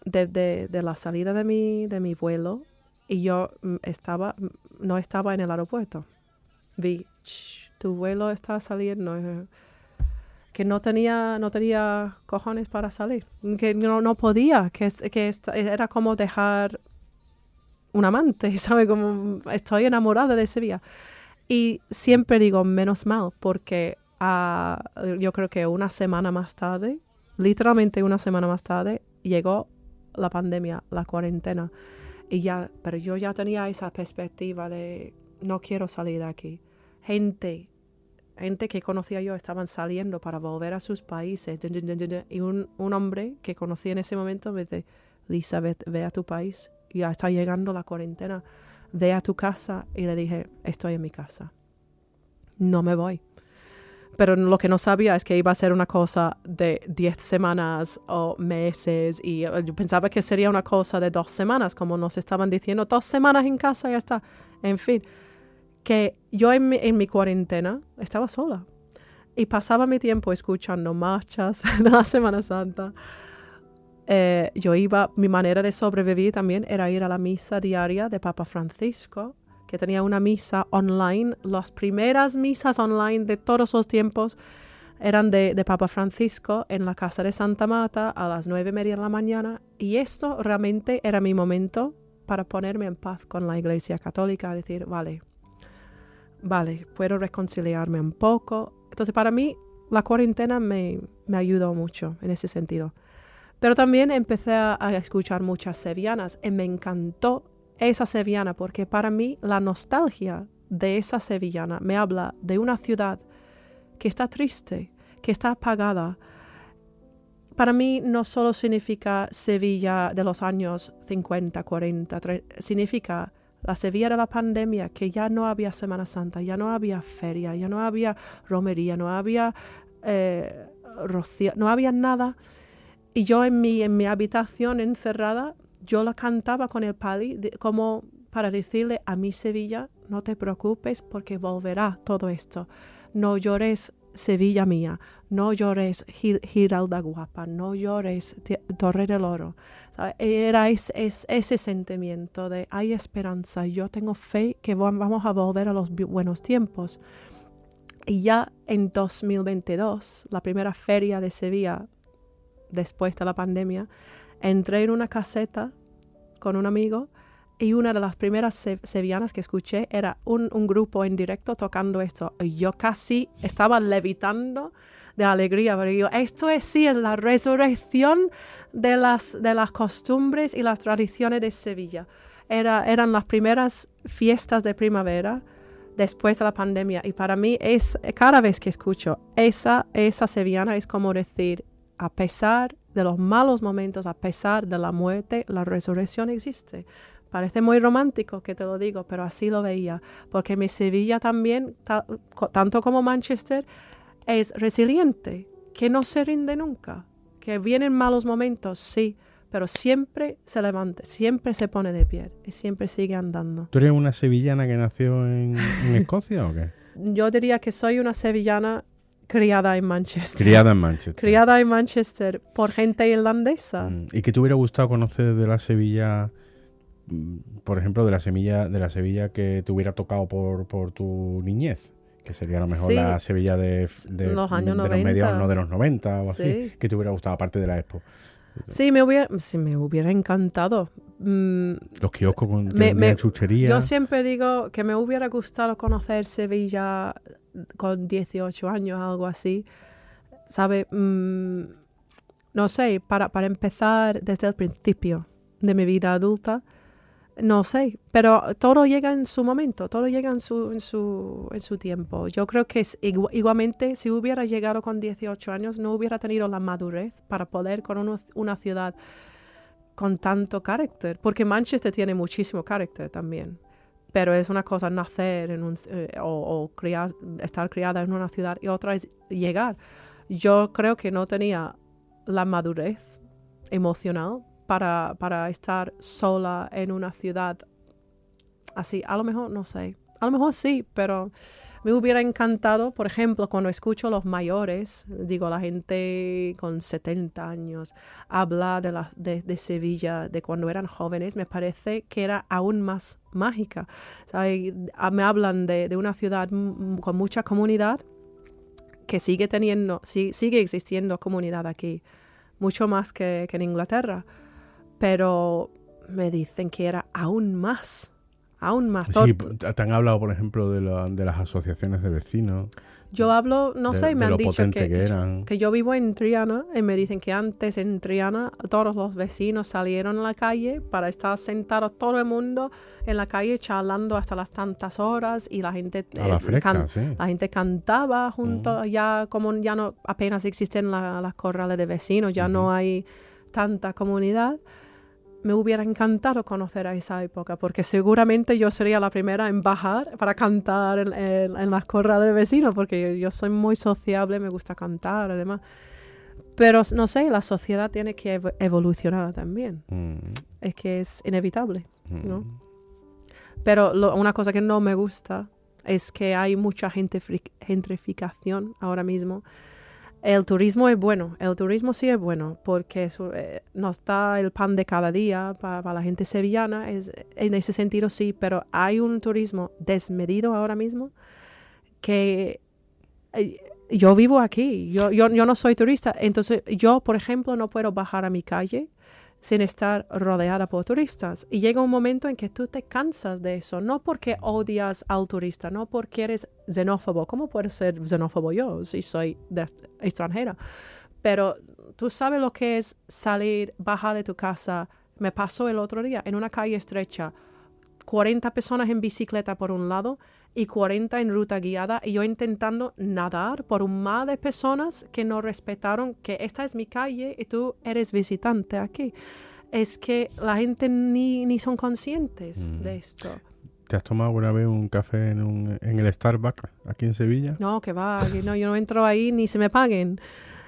de la salida de mi vuelo y yo no estaba en el aeropuerto. Vi, tu vuelo está saliendo. Que no tenía cojones para salir, que no podía, que era como dejar un amante, ¿sabes? Como estoy enamorada de Sevilla. Y siempre digo, menos mal, porque yo creo que una semana más tarde, literalmente una semana más tarde, llegó la pandemia, la cuarentena. Pero yo ya tenía esa perspectiva de no quiero salir de aquí. Gente que conocía yo estaban saliendo para volver a sus países. Y un hombre que conocí en ese momento me dice, Lisa, ve a tu país. Ya está llegando la cuarentena. Ve a tu casa. Y le dije, estoy en mi casa. No me voy. Pero lo que no sabía es que iba a ser una cosa de 10 semanas o meses. Y yo pensaba que sería una cosa de 2 semanas, como nos estaban diciendo, 2 semanas en casa y ya está. En fin, que yo en mi cuarentena estaba sola. Y pasaba mi tiempo escuchando marchas de la Semana Santa. Mi manera de sobrevivir también era ir a la misa diaria de Papa Francisco, que tenía una misa online. Las primeras misas online de todos los tiempos eran de Papa Francisco en la casa de Santa Marta a las 9:30 de la mañana. Y esto realmente era mi momento para ponerme en paz con la Iglesia Católica, decir, vale, puedo reconciliarme un poco. Entonces, para mí, la cuarentena me ayudó mucho en ese sentido. Pero también empecé a escuchar muchas sevillanas y me encantó esa sevillana porque para mí la nostalgia de esa sevillana me habla de una ciudad que está triste, que está apagada. Para mí no solo significa Sevilla de los años 50, 40, significa la Sevilla de la pandemia, que ya no había Semana Santa, ya no había feria, ya no había romería, no había rocío, no había nada. Y yo en mi habitación encerrada, yo la cantaba con el pali, como para decirle a mi Sevilla, no te preocupes porque volverá todo esto. No llores, Sevilla mía, no llores, Giralda guapa, no llores, Torre del Oro. Era ese sentimiento de hay esperanza, yo tengo fe que vamos a volver a los buenos tiempos. Y ya en 2022, la primera feria de Sevilla, después de la pandemia, entré en una caseta con un amigo y una de las primeras sevillanas que escuché era un grupo en directo tocando esto. Y yo casi estaba levitando de alegría, porque yo, esto es la resurrección de las costumbres y las tradiciones de Sevilla. Eran las primeras fiestas de primavera después de la pandemia. Y para mí, cada vez que escucho esa sevillana es como decir, a pesar de los malos momentos, a pesar de la muerte, la resurrección existe. Parece muy romántico que te lo digo, pero así lo veía. Porque mi Sevilla también, tanto como Manchester, es resiliente, que no se rinde nunca. Que vienen malos momentos, sí, pero siempre se levanta, siempre se pone de pie y siempre sigue andando. ¿Tú eres una sevillana que nació en Escocia o qué? Yo diría que soy una sevillana criada en Manchester. Criada en Manchester. Criada en Manchester por gente irlandesa. ¿Y qué te hubiera gustado conocer de la Sevilla, por ejemplo, de la Sevilla que te hubiera tocado por tu niñez? Que sería a lo mejor la Sevilla de los años 90. Los mediados, no de los 90 o así, Sí. que te hubiera gustado, aparte de la Expo. Sí, me hubiera encantado. Los kioscos con chuchería. Yo siempre digo que me hubiera gustado conocer Sevilla con 18 años, algo así. ¿Sabe? No sé, para empezar desde el principio de mi vida adulta, no sé, pero todo llega en su momento, todo llega en su tiempo. Yo creo que igualmente si hubiera llegado con 18 años no hubiera tenido la madurez para poder con una ciudad con tanto carácter, porque Manchester tiene muchísimo carácter también, pero es una cosa nacer o estar criada en una ciudad y otra es llegar. Yo creo que no tenía la madurez emocional para estar sola en una ciudad así. A lo mejor, no sé, a lo mejor sí, pero me hubiera encantado, por ejemplo, cuando escucho a los mayores, digo, la gente con 70 años, habla de Sevilla, de cuando eran jóvenes, me parece que era aún más mágica. ¿Sabe? Me hablan de una ciudad con mucha comunidad, que sigue existiendo comunidad aquí, mucho más que en Inglaterra, pero me dicen que era aún más. Sí, te han hablado, por ejemplo, de las asociaciones de vecinos. Yo hablo, no sé, me han dicho que yo vivo en Triana y me dicen que antes en Triana todos los vecinos salieron a la calle para estar sentados todo el mundo en la calle charlando hasta las tantas horas y la gente a la fresca, sí. La gente cantaba juntos, ya como ya no apenas existen las corrales de vecinos, ya no hay tanta comunidad. Me hubiera encantado conocer a esa época, porque seguramente yo sería la primera en bajar para cantar en las corrales de vecinos, porque yo soy muy sociable, me gusta cantar, además. Pero, no sé, la sociedad tiene que evolucionar también. Es que es inevitable, ¿no? Pero una cosa que no me gusta es que hay mucha gentrificación ahora mismo. El turismo es bueno, el turismo sí es bueno, porque nos da el pan de cada día para la gente sevillana, en ese sentido sí, pero hay un turismo desmedido ahora mismo que yo vivo aquí, yo no soy turista, entonces yo, por ejemplo, no puedo bajar a mi calle sin estar rodeada por turistas. Y llega un momento en que tú te cansas de eso, no porque odias al turista, no porque eres xenófobo. ¿Cómo puedo ser xenófobo yo si soy extranjera? Pero tú sabes lo que es salir, bajar de tu casa. Me pasó el otro día en una calle estrecha, 40 personas en bicicleta por un lado y 40 en ruta guiada, y yo intentando nadar por un mar de personas que no respetaron que esta es mi calle y tú eres visitante aquí. Es que la gente ni son conscientes de esto. ¿Te has tomado alguna vez un café en el Starbucks aquí en Sevilla? No, que va, no, yo no entro ahí ni se me paguen.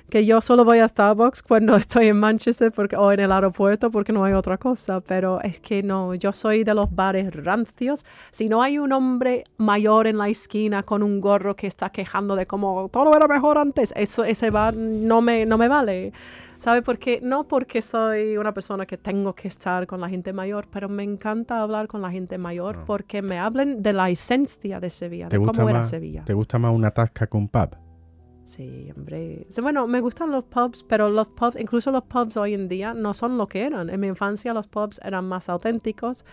Que yo solo voy a Starbucks cuando estoy en Manchester o en el aeropuerto porque no hay otra cosa, pero es que no, yo soy de los bares rancios. Si no hay un hombre mayor en la esquina con un gorro que está quejando de cómo todo era mejor antes, ese bar no me vale. ¿Sabe por qué? No porque soy una persona que tengo que estar con la gente mayor, pero me encanta hablar con la gente mayor porque me hablen de la esencia de Sevilla, de cómo era Sevilla. ¿Te gusta más una tasca que un pub? Sí, hombre. Bueno, me gustan los pubs, pero los pubs, incluso los pubs hoy en día, no son lo que eran. En mi infancia los pubs eran más auténticos.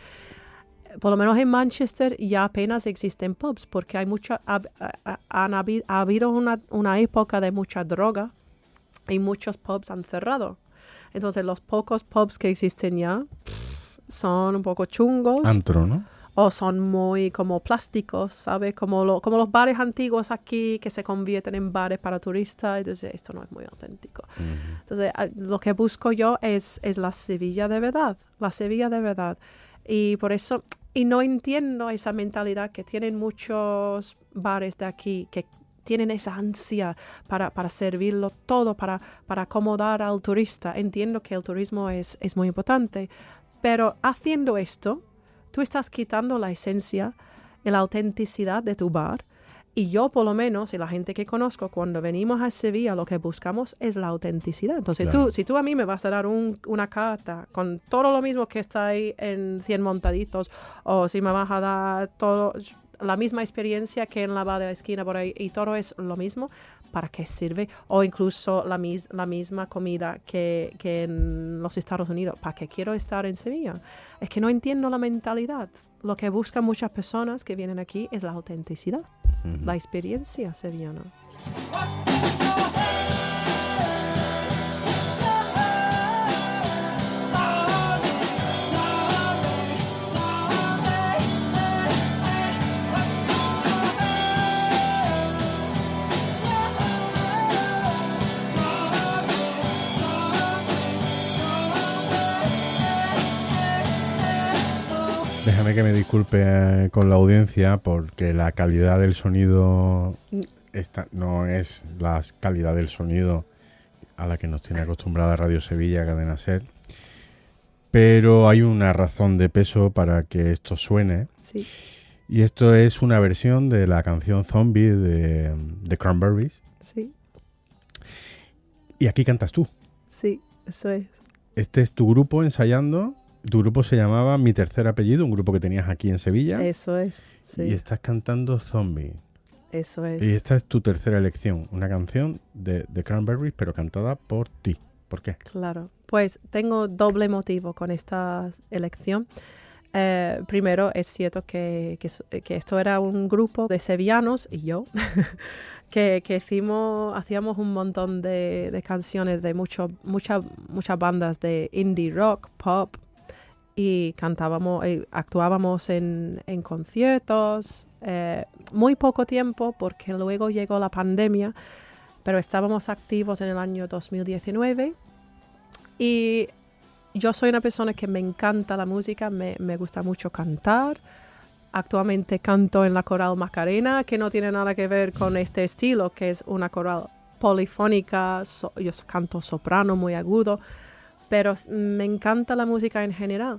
Por lo menos en Manchester ya apenas existen pubs, porque hay ha habido una época de mucha droga y muchos pubs han cerrado. Entonces los pocos pubs que existen ya son un poco chungos. Antro, ¿no? O son muy como plásticos, ¿sabes? Como los bares antiguos aquí que se convierten en bares para turistas. Entonces, esto no es muy auténtico. Entonces, lo que busco yo es la Sevilla de verdad. La Sevilla de verdad. Y por eso, y no entiendo esa mentalidad que tienen muchos bares de aquí, que tienen esa ansia para servirlo todo, para acomodar al turista. Entiendo que el turismo es muy importante, pero haciendo esto, tú estás quitando la esencia y la autenticidad de tu bar. Y yo, por lo menos, y la gente que conozco, cuando venimos a Sevilla, lo que buscamos es la autenticidad. Entonces, claro, si tú a mí me vas a dar una carta con todo lo mismo que está ahí en 100 montaditos, o si me vas a dar todo la misma experiencia que en la bar de la esquina por ahí y todo es lo mismo, ¿para qué sirve? O incluso la misma comida que en los Estados Unidos, ¿para qué quiero estar en Sevilla? Es que no entiendo la mentalidad. Lo que buscan muchas personas que vienen aquí es la autenticidad, la experiencia sevillana. Déjame que me disculpe con la audiencia porque la calidad del sonido no es la calidad del sonido a la que nos tiene acostumbrada Radio Sevilla, Cadena SER. Pero hay una razón de peso para que esto suene. Sí. Y esto es una versión de la canción Zombie de The Cranberries. Sí. Y aquí cantas tú. Sí, eso es. Este es tu grupo ensayando. Tu grupo se llamaba Mi Tercer Apellido, un grupo que tenías aquí en Sevilla. Eso es, sí. Y estás cantando Zombie. Eso es. Y esta es tu tercera elección, una canción de Cranberries, pero cantada por ti. ¿Por qué? Claro, pues tengo doble motivo con esta elección. Primero, es cierto que esto era un grupo de sevillanos y yo, que hacíamos un montón de canciones de muchas bandas de indie rock, pop, y cantábamos, actuábamos en conciertos, muy poco tiempo porque luego llegó la pandemia, pero estábamos activos en el año 2019 y yo soy una persona que me encanta la música, me gusta mucho cantar. Actualmente canto en la coral Macarena, que no tiene nada que ver con este estilo, que es una coral polifónica, yo canto soprano muy agudo, pero me encanta la música en general.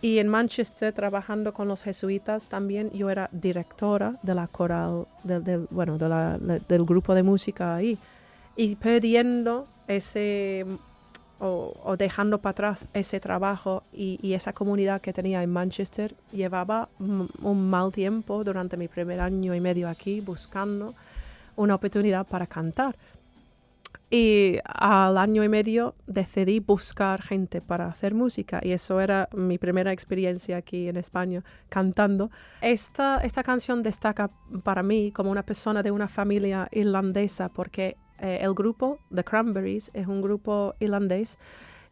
Y en Manchester, trabajando con los jesuitas, también yo era directora de la coral, del grupo de música ahí. Y perdiendo o dejando para atrás ese trabajo y esa comunidad que tenía en Manchester, llevaba un mal tiempo durante mi primer año y medio aquí buscando una oportunidad para cantar. Y al año y medio decidí buscar gente para hacer música y eso era mi primera experiencia aquí en España cantando. Esta canción destaca para mí como una persona de una familia irlandesa porque el grupo The Cranberries es un grupo irlandés.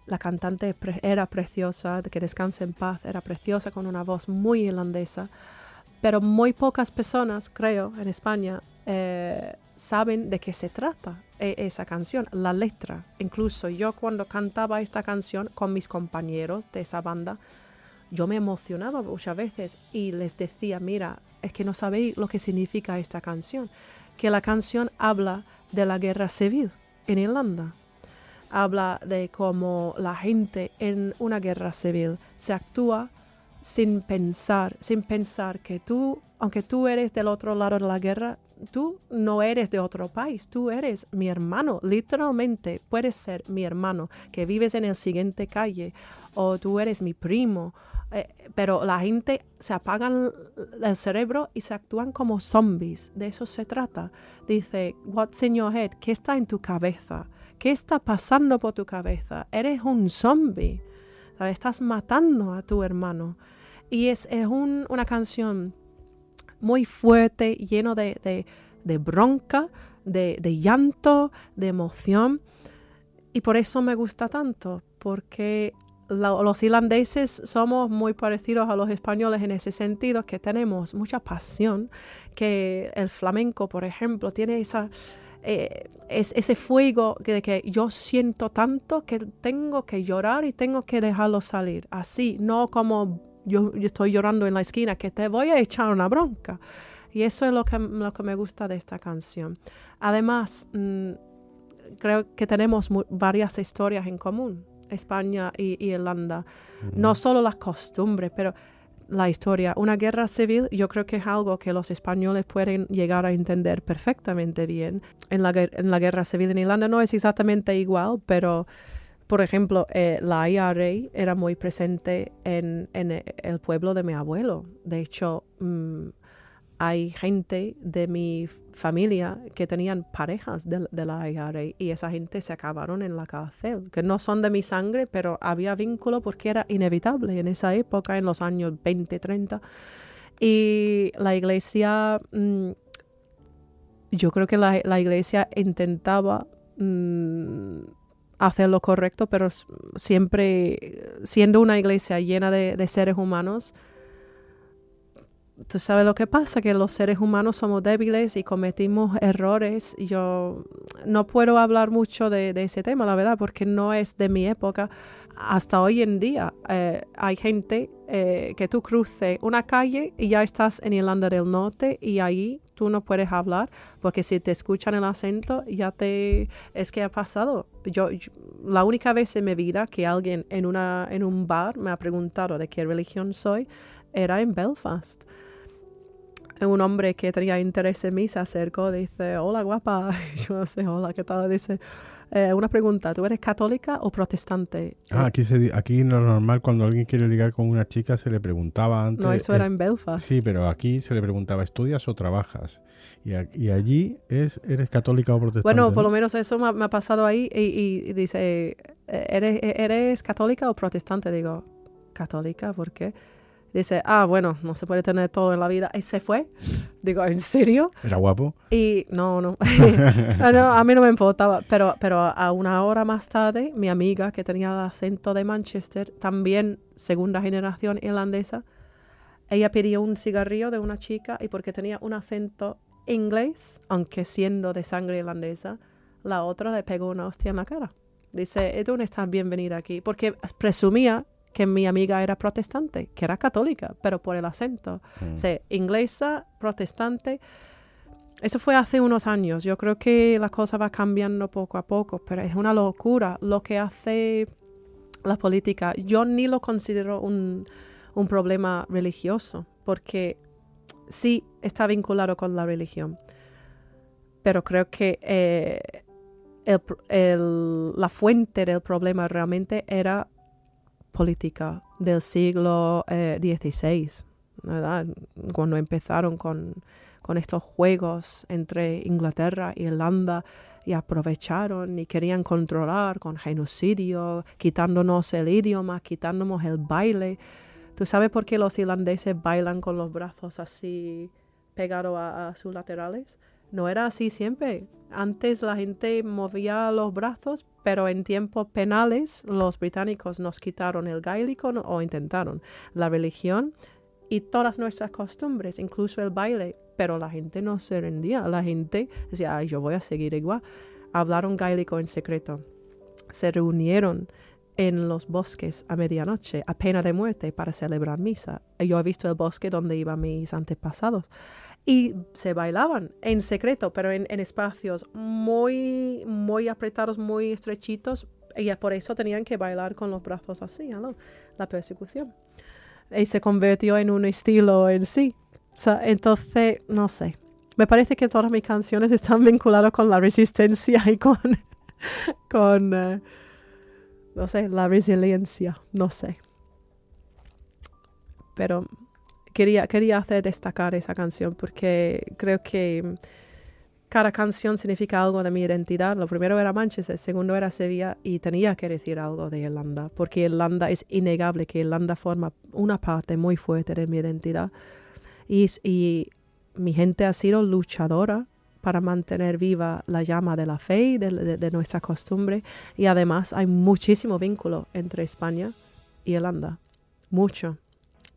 La cantante era preciosa, que descanse en paz, era preciosa con una voz muy irlandesa, pero muy pocas personas, creo, en España saben de qué se trata esa canción, la letra. Incluso yo cuando cantaba esta canción con mis compañeros de esa banda, yo me emocionaba muchas veces y les decía, mira, es que no sabéis lo que significa esta canción, que la canción habla de la guerra civil en Irlanda. Habla de cómo la gente en una guerra civil se actúa sin pensar que tú, aunque tú eres del otro lado de la guerra, tú no eres de otro país, tú eres mi hermano, literalmente puedes ser mi hermano, que vives en el siguiente calle, o tú eres mi primo, pero la gente se apagan el cerebro y se actúan como zombies, de eso se trata. Dice, what's in your head? ¿Qué está en tu cabeza? ¿Qué está pasando por tu cabeza? Eres un zombie, ¿sabes? Estás matando a tu hermano. Y es una canción muy fuerte, lleno de bronca, de llanto, de emoción. Y por eso me gusta tanto, porque los irlandeses somos muy parecidos a los españoles en ese sentido, que tenemos mucha pasión, que el flamenco, por ejemplo, tiene ese fuego de que yo siento tanto que tengo que llorar y tengo que dejarlo salir. Así, no como yo estoy llorando en la esquina, que te voy a echar una bronca. Y eso es lo que me gusta de esta canción. Además, creo que tenemos varias historias en común, España y Irlanda. No solo las costumbres, pero la historia. Una guerra civil, yo creo que es algo que los españoles pueden llegar a entender perfectamente bien. En la guerra civil en Irlanda no es exactamente igual, pero, por ejemplo, la IRA era muy presente en el pueblo de mi abuelo. De hecho, hay gente de mi familia que tenían parejas de la IRA y esa gente se acabaron en la cárcel, que no son de mi sangre, pero había vínculo porque era inevitable en esa época, en los años 20, 30. Y la iglesia, yo creo que la iglesia intentaba hacer lo correcto, pero siempre siendo una iglesia llena de seres humanos, tú sabes lo que pasa, que los seres humanos somos débiles y cometimos errores. Yo no puedo hablar mucho de ese tema, la verdad, porque no es de mi época. Hasta hoy en día hay gente que tú cruces una calle y ya estás en Irlanda del Norte y ahí tú no puedes hablar porque si te escuchan el acento es que ha pasado. Yo la única vez en mi vida que alguien en un bar me ha preguntado de qué religión soy era en Belfast. Un hombre que tenía interés en mí se acercó, dice, hola guapa, yo no sé, hola, ¿qué tal? Dice, una pregunta, ¿tú eres católica o protestante? Aquí lo normal cuando alguien quiere ligar con una chica se le preguntaba antes... No, eso era en Belfast. Sí, pero aquí se le preguntaba, ¿estudias o trabajas? Y allí ¿eres católica o protestante? Bueno, por lo menos eso me ha pasado ahí y dice, ¿eres católica o protestante? Digo, ¿católica? ¿Por qué? Dice, bueno, no se puede tener todo en la vida. Y se fue. Digo, ¿en serio? ¿Era guapo? Y no. No, a mí no me importaba. Pero a una hora más tarde, mi amiga, que tenía el acento de Manchester, también segunda generación irlandesa, ella pidió un cigarrillo de una chica y porque tenía un acento inglés, aunque siendo de sangre irlandesa, la otra le pegó una hostia en la cara. Dice, tú no estás bienvenida aquí. Porque presumía que mi amiga era protestante, que era católica, pero por el acento. O sea, inglesa, protestante. Eso fue hace unos años. Yo creo que la cosa va cambiando poco a poco, pero es una locura lo que hace la política. Yo ni lo considero un problema religioso, porque sí está vinculado con la religión. Pero creo que la fuente del problema realmente era política del siglo XVI, ¿verdad? Cuando empezaron con estos juegos entre Inglaterra e Irlanda y aprovecharon y querían controlar con genocidio, quitándonos el idioma, quitándonos el baile. ¿Tú sabes por qué los irlandeses bailan con los brazos así pegados a sus laterales? No era así siempre. Antes la gente movía los brazos, pero en tiempos penales los británicos nos quitaron el gaélico o intentaron la religión y todas nuestras costumbres, incluso el baile, pero la gente no se rendía. La gente decía, yo voy a seguir igual. Hablaron gaélico en secreto. Se reunieron en los bosques a medianoche, a pena de muerte, para celebrar misa. Yo he visto el bosque donde iban mis antepasados. Y se bailaban en secreto, pero en espacios muy, muy apretados, muy estrechitos. Y por eso tenían que bailar con los brazos así, ¿no? La persecución. Y se convirtió en un estilo en sí. O sea, entonces, no sé. Me parece que todas mis canciones están vinculadas con la resistencia y con no sé, la resiliencia. No sé. Pero quería hacer destacar esa canción porque creo que cada canción significa algo de mi identidad. Lo primero era Manchester, el segundo era Sevilla y tenía que decir algo de Irlanda porque Irlanda es innegable que Irlanda forma una parte muy fuerte de mi identidad y mi gente ha sido luchadora para mantener viva la llama de la fe y de nuestra costumbre y además hay muchísimo vínculo entre España y Irlanda, mucho.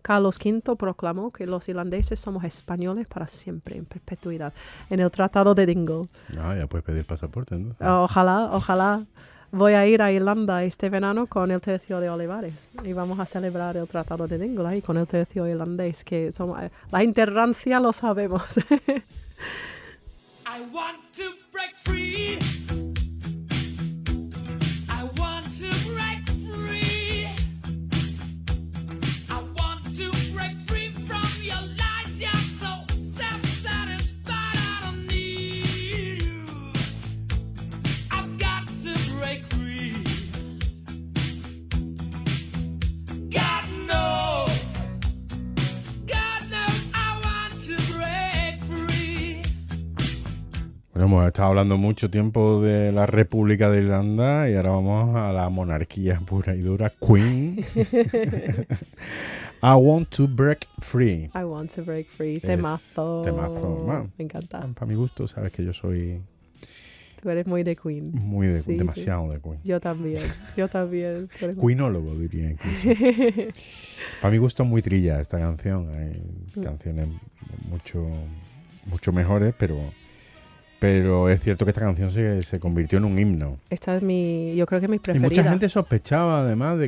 Carlos V proclamó que los irlandeses somos españoles para siempre, en perpetuidad, en el Tratado de Dingle. Ya puedes pedir pasaporte, entonces. Ojalá. Voy a ir a Irlanda este verano con el tercio de Olivares y vamos a celebrar el Tratado de Dingle ahí con el tercio irlandés, que somos, la interrancia lo sabemos. I want to break free. I want to break free. I want to break free from your lies. You're so self-satisfied. I don't need you. I've got to break free. God knows I want to break. Bueno, hemos estado hablando mucho tiempo de la República de Irlanda y ahora vamos a la monarquía pura y dura. Queen. I want to break free. I want to break free. Es Temazo. temazo. Bueno, Me encanta. para mi gusto, sabes que yo soy Tú eres muy de Queen. muy de Sí, demasiado de Queen. Yo también. Tú eres muy- Queenólogo, diría incluso. Para mi gusto es muy trilla esta canción. Hay canciones mucho mejores, pero es cierto que esta canción se convirtió en un himno. Esta es yo creo que es mi Y preferida. mucha gente sospechaba, además,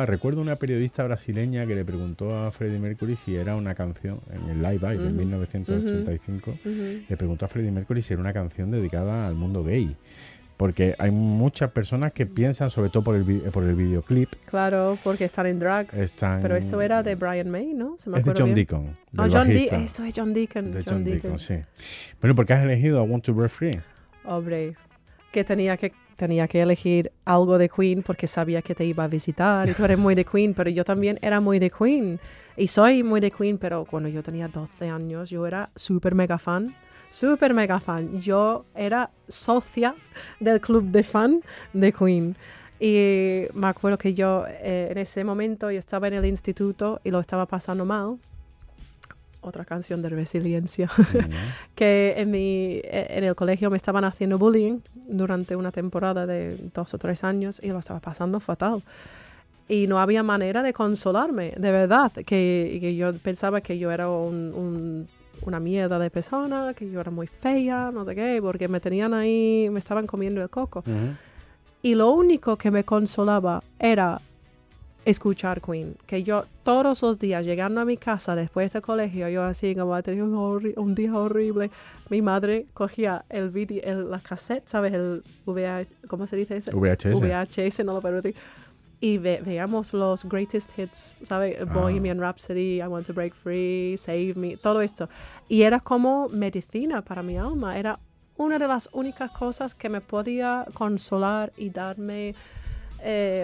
recuerdo una periodista brasileña que le preguntó a Freddie Mercury si era una canción, en el Live Aid de 1985, le preguntó a Freddie Mercury si era una canción dedicada al mundo gay. Porque hay muchas personas que piensan, sobre todo por el videoclip, Claro, porque están en drag. Pero eso era de Brian May, ¿no? Se me Es de acuerdo John bien. Deacon. Oh, del John bajista. Eso es John Deacon. De John Deacon, sí. Bueno, ¿por qué has elegido I Want to Break Free? Hombre, que tenía que elegir algo de Queen porque sabía que te iba a visitar y tú eres muy de Queen, pero yo también era muy de Queen y soy muy de Queen, pero cuando yo tenía 12 años yo era súper mega fan. Yo era socia del club de fan de Queen. Y me acuerdo que yo en ese momento yo estaba en el instituto y lo estaba pasando mal. Otra canción de resiliencia. Que en el colegio me estaban haciendo bullying durante una temporada de 2 o 3 años y lo estaba pasando fatal. Y no había manera de consolarme, de verdad, que yo pensaba que yo era una mierda de persona, que yo era muy fea, no sé qué, porque me tenían ahí, me estaban comiendo el coco. Y lo único que me consolaba era escuchar Queen, que yo todos los días llegando a mi casa después del colegio, yo así como he tenido un día horrible, mi madre cogía el vídeo, la cassette, ¿sabes? El ¿cómo se dice eso? VHS, no lo puedo decir. Y veíamos los greatest hits, ¿sabes? Bohemian Rhapsody, I Want to Break Free, Save Me, todo esto. Y era como medicina para mi alma. Era una de las únicas cosas que me podía consolar y darme,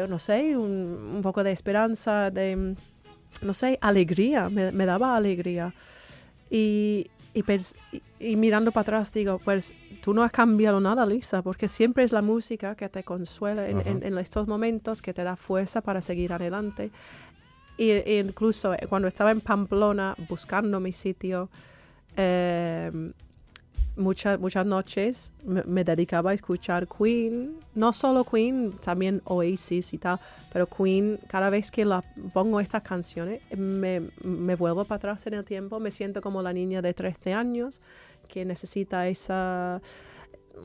no sé, un poco de esperanza, de, no sé, alegría. Me daba alegría. Y mirando para atrás digo, pues tú no has cambiado nada, Lisa, porque siempre es la música que te consuela en estos momentos, que te da fuerza para seguir adelante. E incluso cuando estaba en Pamplona buscando mi sitio, muchas noches me dedicaba a escuchar Queen, no solo Queen, también Oasis y tal, pero Queen, cada vez que pongo estas canciones, me vuelvo para atrás en el tiempo, me siento como la niña de 13 años que necesita esa,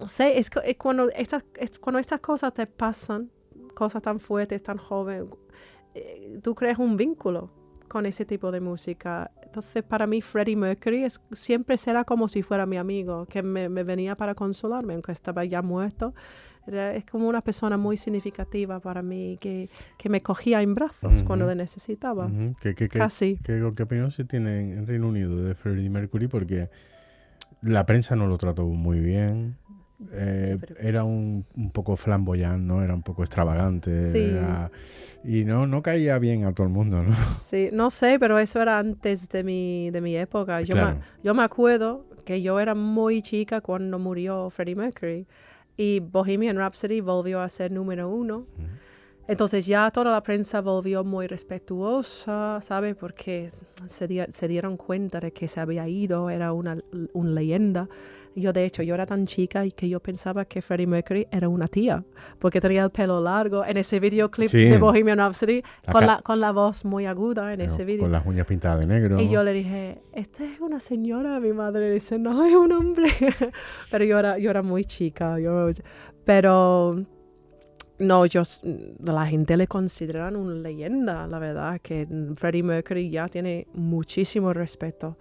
no sé, es cuando estas cosas te pasan, cosas tan fuertes, tan jóvenes, tú creas un vínculo con ese tipo de música. Entonces, para mí, Freddie Mercury siempre será como si fuera mi amigo, que me venía para consolarme, aunque estaba ya muerto. Es como una persona muy significativa para mí, que me cogía en brazos cuando le necesitaba. Casi. ¿Qué opinión se tiene en Reino Unido de Freddie Mercury? Porque la prensa no lo trató muy bien. Era un poco flamboyante, ¿no? Era un poco extravagante. Sí. Y no caía bien a todo el mundo, ¿no? Sí, no sé, pero eso era antes de mi época. Yo me acuerdo que yo era muy chica cuando murió Freddie Mercury y Bohemian Rhapsody volvió a ser número 1. Entonces ya toda la prensa volvió muy respetuosa, ¿sabes? Porque se dieron cuenta de que se había ido, era una leyenda. Yo, de hecho, yo era tan chica y que yo pensaba que Freddie Mercury era una tía, porque tenía el pelo largo en ese videoclip de Bohemian Rhapsody, con la voz muy aguda en ese video. Con las uñas pintadas de negro. Y yo le dije, ¿esta es una señora? Mi madre dice, no, es un hombre. Pero yo era muy chica. Pero no, la gente le consideran una leyenda, la verdad, que Freddie Mercury ya tiene muchísimo respeto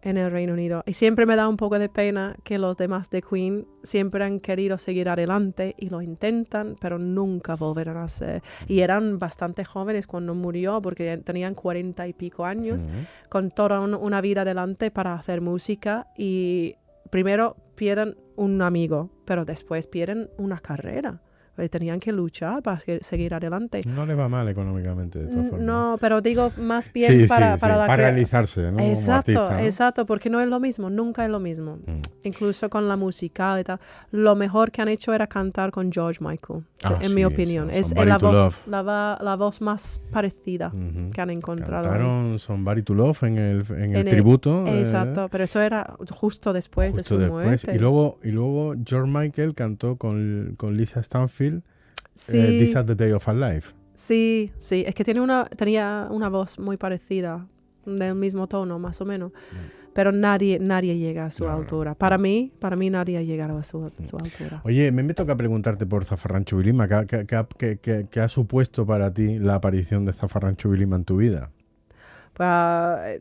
en el Reino Unido. Y siempre me da un poco de pena que los demás de Queen siempre han querido seguir adelante y lo intentan, pero nunca volverán a ser. Y eran bastante jóvenes cuando murió, porque tenían 40 y pico años, con toda una vida adelante para hacer música. Y primero pierden un amigo, pero después pierden una carrera. tenían que luchar para seguir adelante. No le va mal económicamente, de todas formas. No, pero digo más bien para para realizarse, ¿no? Como Exacto, artista, ¿no? exacto, porque no es lo mismo, nunca es lo mismo. Incluso con la musical y tal. Lo mejor que han hecho era cantar con George Michael, en mi opinión. Es la voz más parecida que han encontrado. Cantaron Somebody to Love en el tributo. Exacto, pero eso era justo después de su muerte. Y luego George Michael cantó con Lisa Stanfield Sí. This is the Day of Our Life. Sí, es que tenía una voz muy parecida, del mismo tono, más o menos. Pero nadie llega a su altura. Para mí nadie ha llegado a su altura. Oye, me toca preguntarte por Zafarrancho Vilima. ¿Qué ha supuesto para ti la aparición de Zafarrancho Vilima en tu vida? Pues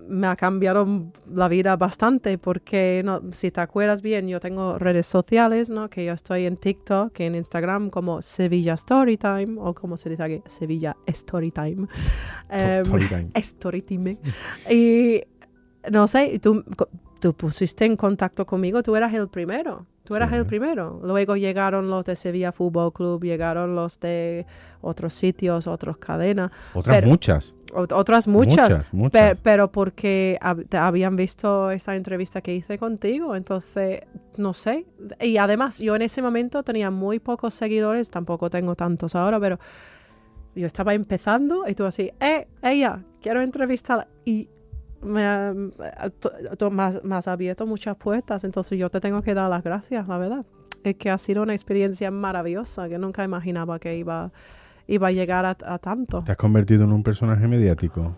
me ha cambiado la vida bastante porque, si te acuerdas bien, yo tengo redes sociales, ¿no? Que yo estoy en TikTok, en Instagram como Sevilla Storytime, o como se dice aquí, Sevilla Storytime. Storytime. Y no sé, tú pusiste en contacto conmigo, tú eras el primero. Luego llegaron los de Sevilla Fútbol Club, llegaron los de otros sitios, otras cadenas. Muchas. Otras muchas. Muchas. Pero porque habían visto esa entrevista que hice contigo, entonces, no sé. Y además, yo en ese momento tenía muy pocos seguidores, tampoco tengo tantos ahora, pero yo estaba empezando y tú así, ella, quiero entrevistarla. Y me has abierto muchas puertas, entonces yo te tengo que dar las gracias, la verdad. Es que ha sido una experiencia maravillosa, que nunca imaginaba que iba a llegar a tanto. ¿Te has convertido en un personaje mediático?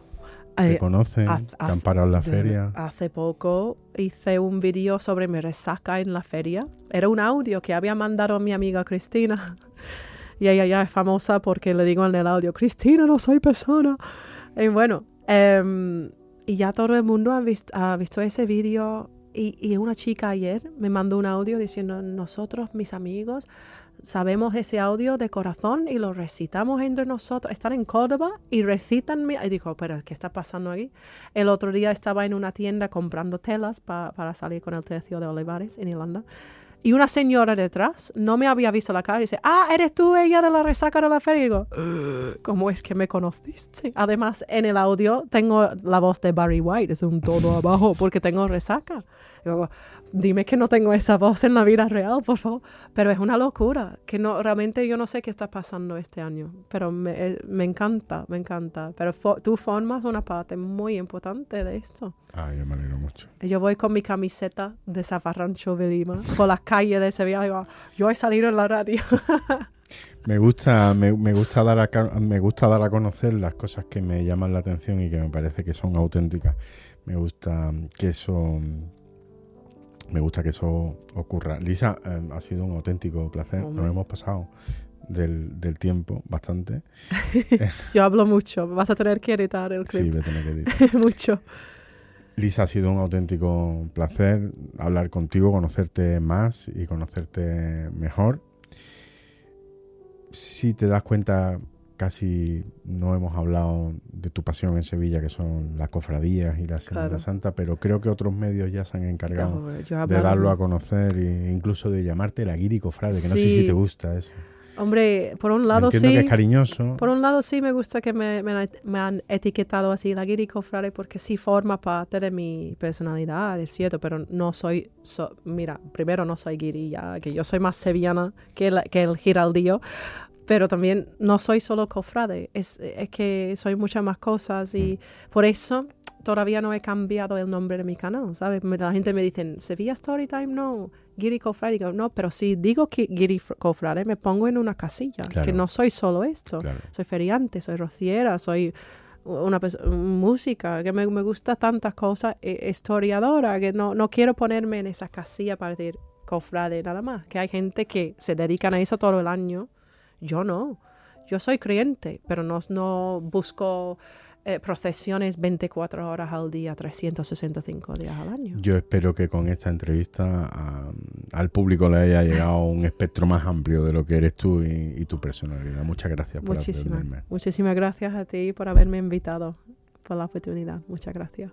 ¿Te conocen? ¿Te han parado en la feria? Hace poco hice un vídeo sobre mi resaca en la feria. Era un audio que había mandado a mi amiga Cristina. Y ella ya es famosa porque le digo en el audio, Cristina, no soy persona. Y bueno, y ya todo el mundo ha visto ese vídeo. Y una chica ayer me mandó un audio diciendo, nosotros, mis amigos, sabemos ese audio de corazón y lo recitamos entre nosotros. Están en Córdoba y recitan. Y digo, pero ¿qué está pasando aquí? El otro día estaba en una tienda comprando telas para salir con el tercio de Olivares en Irlanda. Y una señora detrás no me había visto la cara y dice, ¿eres tú ella de la resaca de la feria? Y digo, ¿cómo es que me conociste? Además, en el audio tengo la voz de Barry White, es un tono abajo porque tengo resaca. Digo, dime que no tengo esa voz en la vida real, por favor. Pero es una locura, que realmente yo no sé qué está pasando este año, pero me encanta. Pero tú formas una parte muy importante de esto. Yo me alegro mucho. Yo voy con mi camiseta de Zafarrancho Vilima por las calles de Sevilla y digo, yo he salido en la radio. Me gusta dar a conocer las cosas que me llaman la atención y que me parece que son auténticas. Me gusta que eso ocurra. Lisa, ha sido un auténtico placer. Nos hemos pasado del tiempo bastante. Yo hablo mucho. Vas a tener que editar el clip. Sí, voy a tener que editar. Mucho. Lisa, ha sido un auténtico placer hablar contigo, conocerte más y conocerte mejor. Si te das cuenta, casi no hemos hablado de tu pasión en Sevilla, que son las cofradías y la Semana Santa, pero creo que otros medios ya se han encargado de darlo a conocer e incluso de llamarte la guiri cofrade, que no sé si te gusta eso. Hombre, por un lado entiendo que es cariñoso. Por un lado sí me gusta que me han etiquetado así, la guiri cofrade, porque sí forma parte de mi personalidad, es cierto, pero no soy, mira, primero no soy guiri, ya, que yo soy más sevillana que el giraldillo, pero también no soy solo cofrade, es que soy muchas más cosas y por eso todavía no he cambiado el nombre de mi canal, ¿sabes? La gente me dice, ¿Sevilla Storytime? No. Guiri Cofrade, digo, no, pero si digo que Guiri Cofrade me pongo en una casilla, que no soy solo esto, soy feriante, soy rociera, soy una música, que me gusta tantas cosas, historiadora, que no quiero ponerme en esa casilla para decir cofrade nada más, que hay gente que se dedican a eso todo el año, yo no, yo soy creyente, pero no busco procesiones 24 horas al día, 365 días al año. Yo espero que con esta entrevista al público le haya llegado un espectro más amplio de lo que eres tú y tu personalidad. Muchas gracias por atenderme. Muchísimas gracias a ti por haberme invitado, por la oportunidad. Muchas gracias.